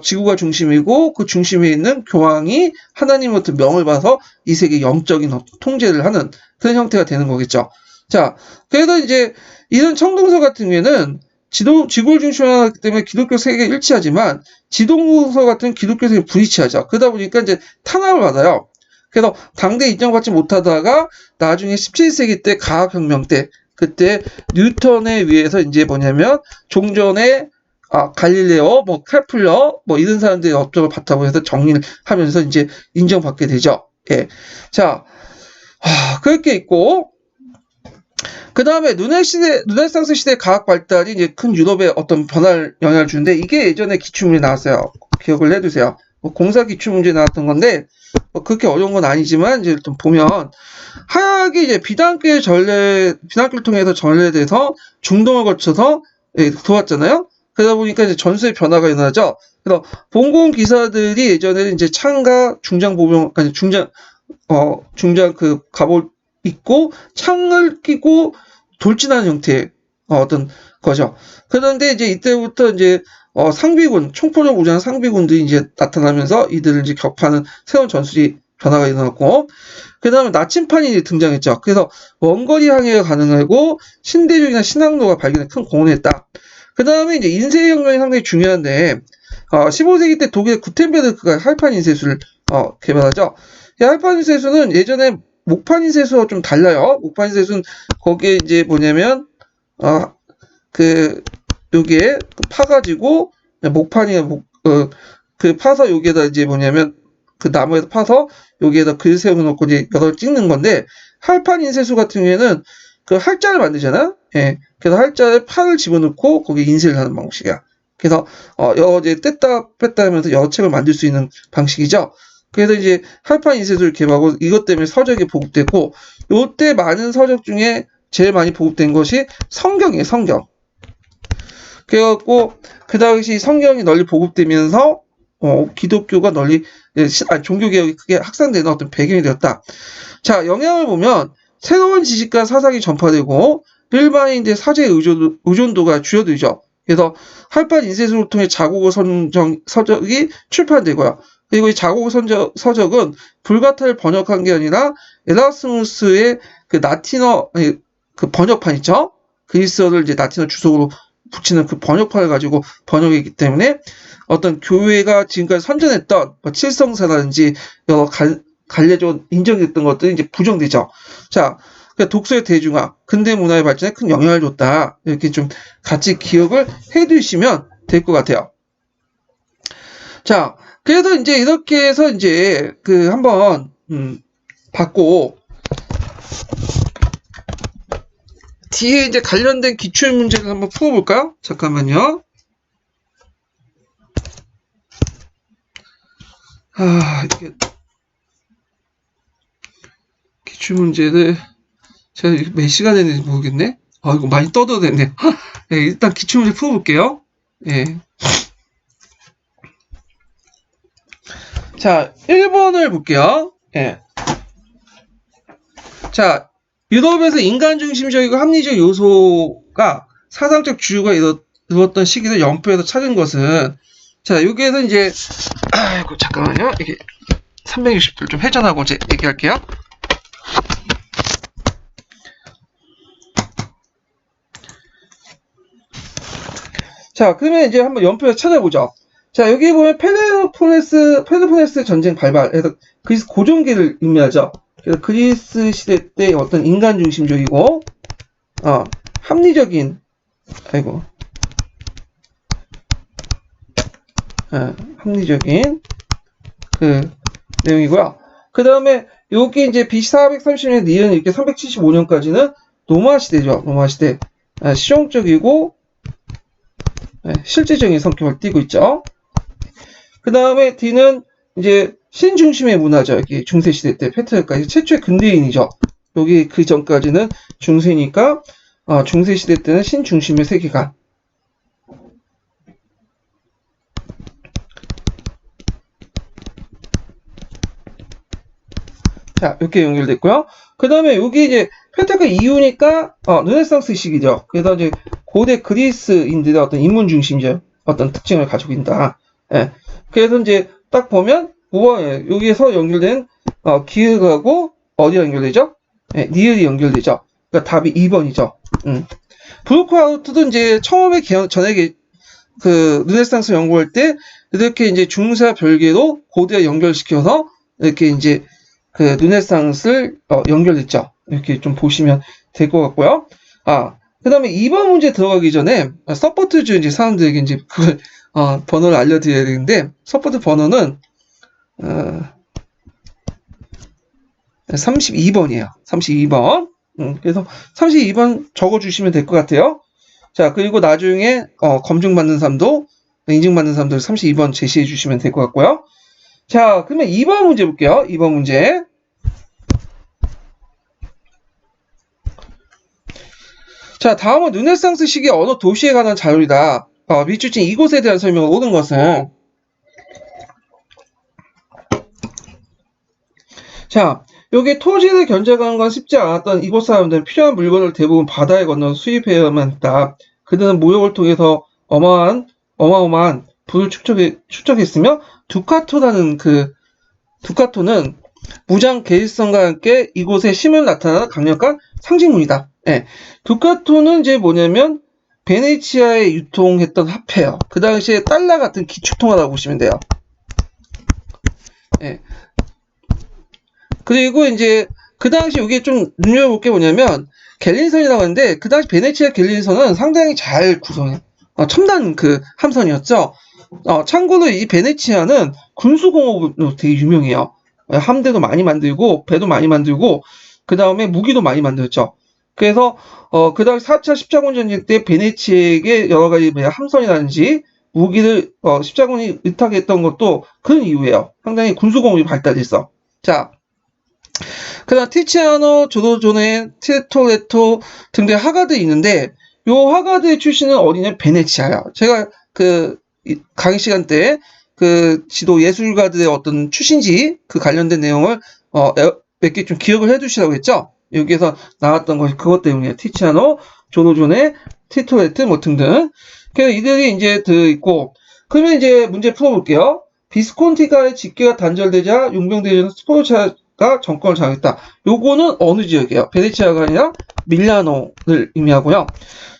지구가 중심이고 그 중심에 있는 교황이 하나님으로부터 명을 받아서 이 세계 영적인 통제를 하는 그런 형태가 되는 거겠죠. 자, 그래서 이제 이런 청동설 같은 경우에는 지구를 중심으로 하기 때문에 기독교 세계에 일치하지만 지동설 같은 기독교 세계에 불일치하죠. 그러다 보니까 이제 탄압을 받아요. 그래서 당대에 인정받지 못하다가 나중에 17세기 때 과학혁명 때 그때 뉴턴에 의해서 이제 뭐냐면 종전에 갈릴레오, 케플러, 이런 사람들의 업적을 바탕으로 해서 정리를 하면서 이제 인정받게 되죠. 예. 자, 그렇게 있고, 그 다음에 르네상스 시대 과학 발달이 이제 큰 유럽에 어떤 영향을 주는데, 이게 예전에 기출문제 나왔어요. 기억을 해두세요. 공사 기출문제 나왔던 건데, 그렇게 어려운 건 아니지만, 이제 좀 보면, 하약이 이제 비단길 통해서 전래돼서 중동을 거쳐서 들어왔잖아요. 그러다 보니까 이제 전수의 변화가 일어나죠. 그래서 봉건 기사들이 예전에는 이제 창과 중장 그 갑옷 입고 창을 끼고 돌진하는 형태의 어떤 거죠. 그런데 이제 이때부터 이제 상비군, 총포를 무장한 상비군들이 이제 나타나면서 이들을 이제 격파하는 새로운 전술이 변화가 일어났고, 그 다음에 나침판이 등장했죠. 그래서 원거리 항해가 가능하고 신대륙이나 신항로가 발견에 큰 공헌을 했다. 그 다음에 이제 인쇄혁명이 상당히 중요한데, 15세기 때 독일의 구텐베르크가 할판 인쇄술을 개발하죠. 이 할판 인쇄술은 예전에 목판 인쇄술과 좀 달라요. 목판 인쇄술은 거기에 이제 뭐냐면 여기에 파가지고 그 파서 여기에다 이제 뭐냐면 그 나무에서 파서 여기에다 글 세워놓고 이제 여덟 찍는 건데, 할판 인쇄술 같은 경우에는 그 할자를 만들잖아. 예. 그래서 할자에 판을 집어넣고 거기에 인쇄를 하는 방식이야. 그래서 이제 뗐다 뺐다 하면서 여러 책을 만들 수 있는 방식이죠. 그래서 이제 할판 인쇄술을 개발하고 이것 때문에 서적이 보급됐고, 요때 많은 서적 중에 제일 많이 보급된 것이 성경이에요, 성경. 그래갖고, 그 당시 성경이 널리 보급되면서, 기독교가 널리, 종교개혁이 크게 확산되는 어떤 배경이 되었다. 자, 영향을 보면, 새로운 지식과 사상이 전파되고, 일반인들의 사제의 의존도가 줄어들죠. 그래서, 할판 인쇄소를 통해 자국어 서적이 출판되고요. 그리고 이 자국어 서적은 불가타를 번역한 게 아니라, 에라스무스의 그 라틴어, 그 번역판 있죠? 그리스어를 이제 라틴어 주석으로 붙이는 그 번역판을 가지고 번역했기 때문에 어떤 교회가 지금까지 선전했던 뭐 칠성사라든지 여러 갈래적으로 인정됐던 것들이 이제 부정되죠. 자, 그러니까 독서의 대중화, 근대 문화의 발전에 큰 영향을 줬다. 이렇게 좀 같이 기억을 해두시면 될 것 같아요. 자, 그래서 이제 이렇게 해서 이제 그 한번 받고 뒤에 이제 관련된 기출 문제를 한번 풀어볼까요? 잠깐만요. 이게 기출 문제를 제가 몇 시간 했는지 모르겠네. 이거 많이 떠도 됐네. 네, 일단 기출 문제 풀어볼게요. 예. 자, 1번을 볼게요. 예. 자, 유럽에서 인간 중심적이고 합리적 요소가 사상적 주류가 이루었던 시기를 연표에서 찾은 것은, 자, 여기에서 이제, 잠깐만요. 이게 360도 좀 회전하고 이제 얘기할게요. 자, 그러면 이제 한번 연표에서 찾아보죠. 자, 여기 보면 펠로폰네스 전쟁 발발해서 그리스 고종기를 의미하죠. 그래서 그리스 시대 때 어떤 인간 중심적이고, 합리적인, 합리적인 그 내용이고요. 그 다음에 여기 이제 BC 430년 니은 이렇게 375년까지는 로마 시대죠. 로마 시대. 실용적이고, 실제적인 성격을 띠고 있죠. 그 다음에 D는 이제 신중심의 문화죠. 여기 중세시대 때 페트라까지 최초의 근대인이죠. 여기 그 전까지는 중세니까 중세시대 때는 신중심의 세계관. 자, 이렇게 연결됐고요. 그 다음에 여기 이제 페트라카 이후니까 르네상스 시기죠. 그래서 이제 고대 그리스인들의 어떤 인문 중심적 어떤 특징을 가지고 있다. 예. 그래서 이제 딱 보면 여기에서 연결된 기획하고 어디 연결되죠? 네, 니을이 연결되죠. 그러니까 답이 2번이죠. 브루크아우트도 이제 처음에 전에 그 르네상스 연구할 때 이렇게 이제 중사 별개로 고대와 연결시켜서 이렇게 이제 그 르네상스를 연결했죠. 이렇게 좀 보시면 될 것 같고요. 그 다음에 2번 문제 들어가기 전에 서포트주 이제 사람들에게 이제 그걸 번호를 알려드려야 되는데, 서포트 번호는 32번이에요. 32번. 그래서 32번 적어주시면 될 것 같아요. 자, 그리고 나중에 검증받는 사람도, 인증받는 사람도 32번 제시해 주시면 될 것 같고요. 자, 그러면 2번 문제 볼게요. 2번 문제. 자, 다음은 르네상스 시기 어느 도시에 관한 자료이다. 밑줄친 이곳에 대한 설명을 옳은 것은, 자, 여기 토지를 견적하는 건 쉽지 않았던 이곳 사람들은 필요한 물건을 대부분 바다에 건너 수입해야만 했다. 그들은 무역을 통해서 어마어마한 부를 축적했으며, 두카토는 무장 계획성과 함께 이곳에 힘을 나타내는 강력한 상징물이다. 예. 두카토는 이제 뭐냐면 베네치아에 유통했던 화폐예요. 그 당시에 달러 같은 기축통화라고 보시면 돼요. 예. 그리고 이제 그 당시 이게 좀 눈여겨볼 게 뭐냐면 갤린선이라고 하는데, 그 당시 베네치아 갤린선은 상당히 잘 구성해. 첨단 그 함선이었죠. 참고로 이 베네치아는 군수공업으로 되게 유명해요. 함대도 많이 만들고 배도 많이 만들고 그 다음에 무기도 많이 만들었죠. 그래서 그 당시 4차 십자군 전쟁 때 베네치아에게 여러 가지 함선이라든지 무기를 십자군이 의탁했던 것도 그런 이유예요. 상당히 군수공업이 발달했어. 자, 그다음 티치아노, 조도존에, 티토레토 등등 하가들이 있는데 요 하가드의 출신은 어디냐? 베네치아요. 제가 강의 시간 때 지도 예술가들의 어떤 출신지 그 관련된 내용을 몇 개 좀 기억을 해두시라고 했죠. 여기에서 나왔던 것이 그것 때문이에요. 티치아노, 조도존에, 티토레트 뭐 등등. 그래서 이들이 이제 있고 그러면 이제 문제 풀어볼게요. 비스콘티가의 직계가 단절되자 용병대전 스포르차가 정권을 장악했다. 요거는 어느 지역이에요? 베네치아가 아니라 밀라노를 의미하고요.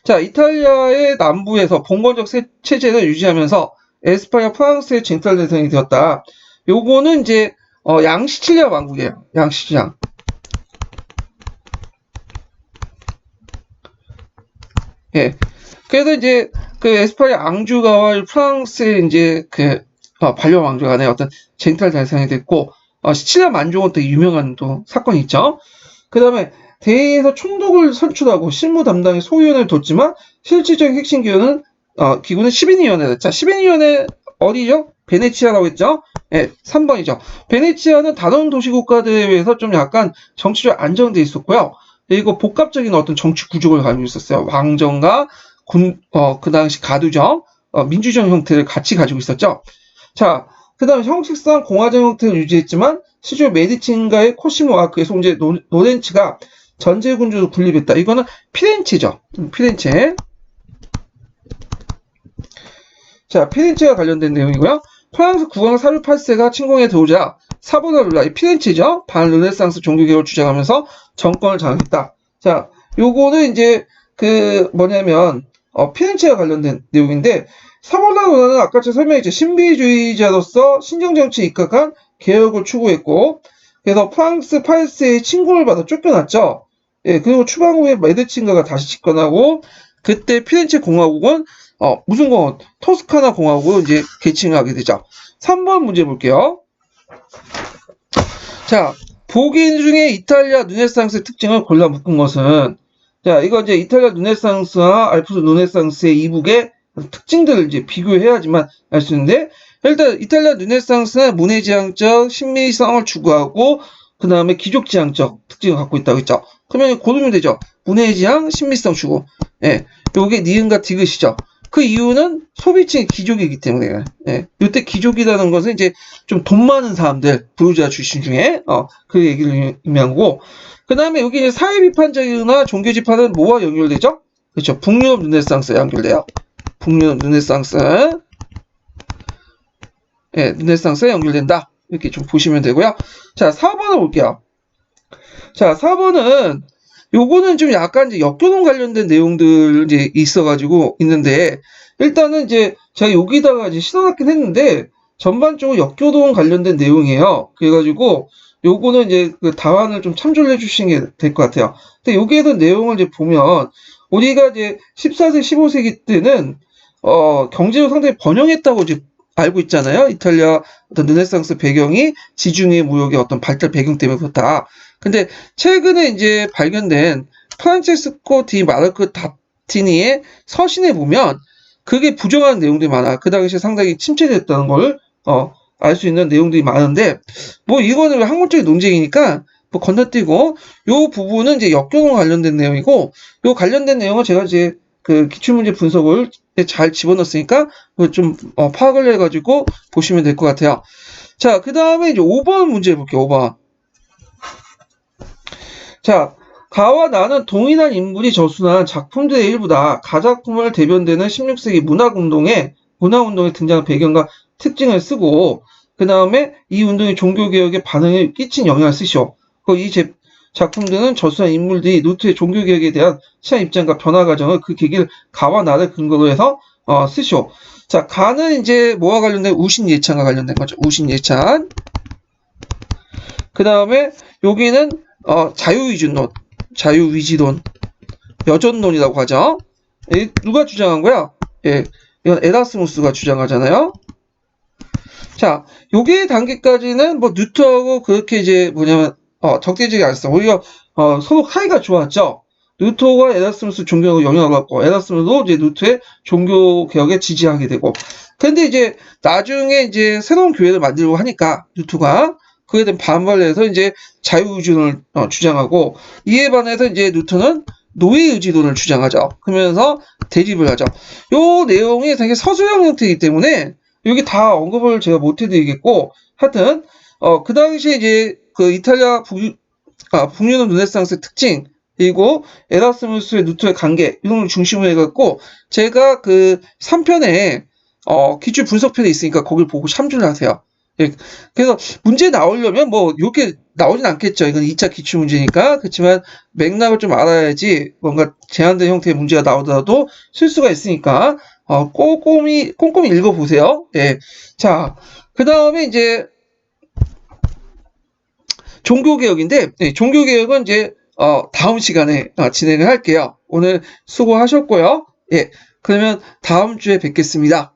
자, 이탈리아의 남부에서 봉건적 체제를 유지하면서 에스파냐 프랑스의 쟁탈 대상이 되었다. 요거는 이제 양시칠리아 왕국이에요. 양시칠리아. 예. 그래서 이제 에스파냐 앙주가와 프랑스의 이제 반려 왕조 간의 어떤 쟁탈 대상이 됐고 시칠리아 만종은 되게 유명한 또 사건이 있죠. 그 다음에 대회에서 총독을 선출하고 실무 담당에 소위원을 뒀지만 실질적인 핵심 기구는 12인위원회다. 자, 12인위원회 어디죠? 베네치아라고 했죠? 예, 3번이죠. 베네치아는 다른 도시국가들에 비해서 좀 약간 정치적으로 안정돼 있었고요. 그리고 복합적인 어떤 정치 구조를 가지고 있었어요. 왕정과 그 당시 가두정, 민주정 형태를 같이 가지고 있었죠. 자, 그 다음 형식상 공화정 형태를 유지했지만 실제로 메디치인가의 코시모와 그의 손재 노렌치가 전제군주로 군립했다. 이거는 피렌체죠. 피렌체. 자, 피렌체와 관련된 내용이고요. 프랑스 국왕 사르 8세가 침공에 들어오자 사보나룰라, 이 피렌체죠. 반르네상스 종교개혁을 주장하면서 정권을 장악했다. 자, 요거는 이제 뭐냐면 피렌체와 관련된 내용인데 사보나룰라는 아까 제가 설명했죠. 신비주의자로서 신정정치에 입각한 개혁을 추구했고 그래서 프랑스 8세의 침공을 받아 쫓겨났죠. 예, 그리고 추방 후에 메디치인가가 다시 집권하고 그때 피렌체 공화국은 무슨 공화국? 토스카나 공화국으로 이제 개칭을 하게 되죠. 3번 문제 볼게요. 자, 보기 중에 이탈리아 르네상스의 특징을 골라 묶은 것은 자, 이거 이제 이탈리아 르네상스와 알프스 르네상스의 이북의 특징들을 이제 비교해야지만 알 수 있는데 일단 이탈리아 르네상스는 문해지향적 신미성을 추구하고 그 다음에 귀족지향적 특징을 갖고 있다고 했죠. 그러면 고르면 되죠. 문해지향, 신미성 추구. 예, 요게 니은과 디귿이죠. 그 이유는 소비층이 귀족이기 때문에. 예, 이때 귀족이라는 것은 이제 좀 돈 많은 사람들, 부유자 출신 중에 그 얘기를 의미한 거고. 그 다음에 여기 이제 사회 비판적이나 종교 지파는 뭐와 연결되죠? 그렇죠. 북유럽 르네상스에 연결돼요. 북유럽 르네상스. 예, 르네상스에 연결된다. 이렇게 좀 보시면 되고요. 자, 4번을 볼게요. 자, 4번은 요거는 좀 약간 이제 역교동 관련된 내용들 이제 있어가지고 있는데 일단은 이제 제가 여기다가 이제 실어놨긴 했는데 전반적으로 역교동 관련된 내용이에요. 그래가지고 요거는 이제 답안을 좀 참조를 해주시는 게 될 것 같아요. 근데 여기에서 내용을 이제 보면 우리가 이제 14세, 15세기 때는 경제로 상당히 번영했다고 이제 알고 있잖아요. 이탈리아 어떤 르네상스 배경이 지중해 무역의 어떤 발달 배경 때문에 그렇다. 근데 최근에 이제 발견된 프란체스코 디 마르크 다티니의 서신에 보면 그게 부정한 내용들이 많아. 그 당시에 상당히 침체됐다는 걸 알 수 있는 내용들이 많은데 뭐 이거는 학문적인 논쟁이니까 뭐 건너뛰고 요 부분은 이제 역경과 관련된 내용이고 요 관련된 내용은 제가 이제 기출문제 분석을 잘 집어넣었으니까 좀 파악을 해가지고 보시면 될 것 같아요. 자, 그 다음에 이제 5번 문제 볼게요. 5번. 자, 가와 나는 동일한 인물이 저술한 작품들의 일부다. 가작품을 대변되는 16세기 문화운동에 등장한 배경과 특징을 쓰고 그 다음에 이 운동이 종교개혁에 반응을 끼친 영향을 쓰시오. 이 작품들은 저술한 인물들이 루트의 종교개혁에 대한 시장 입장과 변화 과정을 그 계기를 가와 나를 근거로 해서 쓰시오. 자, 가는 이제 뭐와 관련된 우신예찬과 관련된 거죠. 우신예찬. 그 다음에 여기는 자유위주론, 자유위지론, 여전론이라고 하죠. 누가 주장한 거야? 예, 이건 에라스무스가 주장하잖아요. 자, 요게 단계까지는 뭐 루터하고 그렇게 이제 뭐냐면 적대적이 않았어. 오히려 서로 사이가 좋았죠. 루터가 에라스무스 종교에 영향을 받고 에라스무스도 이제 루터의 종교 개혁에 지지하게 되고. 근데 이제 나중에 이제 새로운 교회를 만들려고 하니까 루터가 그에 대한 반발을 해서 이제 자유의존을 주장하고, 이에 반해서 이제 뉴턴은 노예의지론을 주장하죠. 그러면서 대립을 하죠. 요 내용이 되게 서술형 형태이기 때문에 여기 다 언급을 제가 못 해드리겠고, 하여튼 그 당시에 이제 그 이탈리아 북유럽 르네상스의 특징, 그리고 에라스무스의 뉴턴의 관계, 이런 걸 중심으로 해갖고 제가 그 3편에 기출 분석편이 있으니까 거길 보고 참조를 하세요. 예, 그래서 문제 나오려면 뭐 이렇게 나오진 않겠죠. 이건 2차 기출 문제니까. 그렇지만 맥락을 좀 알아야지 뭔가 제한된 형태의 문제가 나오더라도 실수가 있으니까 꼼꼼히 읽어보세요. 예. 자, 그 다음에 이제 종교개혁인데, 네, 종교개혁은 이제 다음 시간에 진행을 할게요. 오늘 수고하셨고요. 예, 그러면 다음 주에 뵙겠습니다.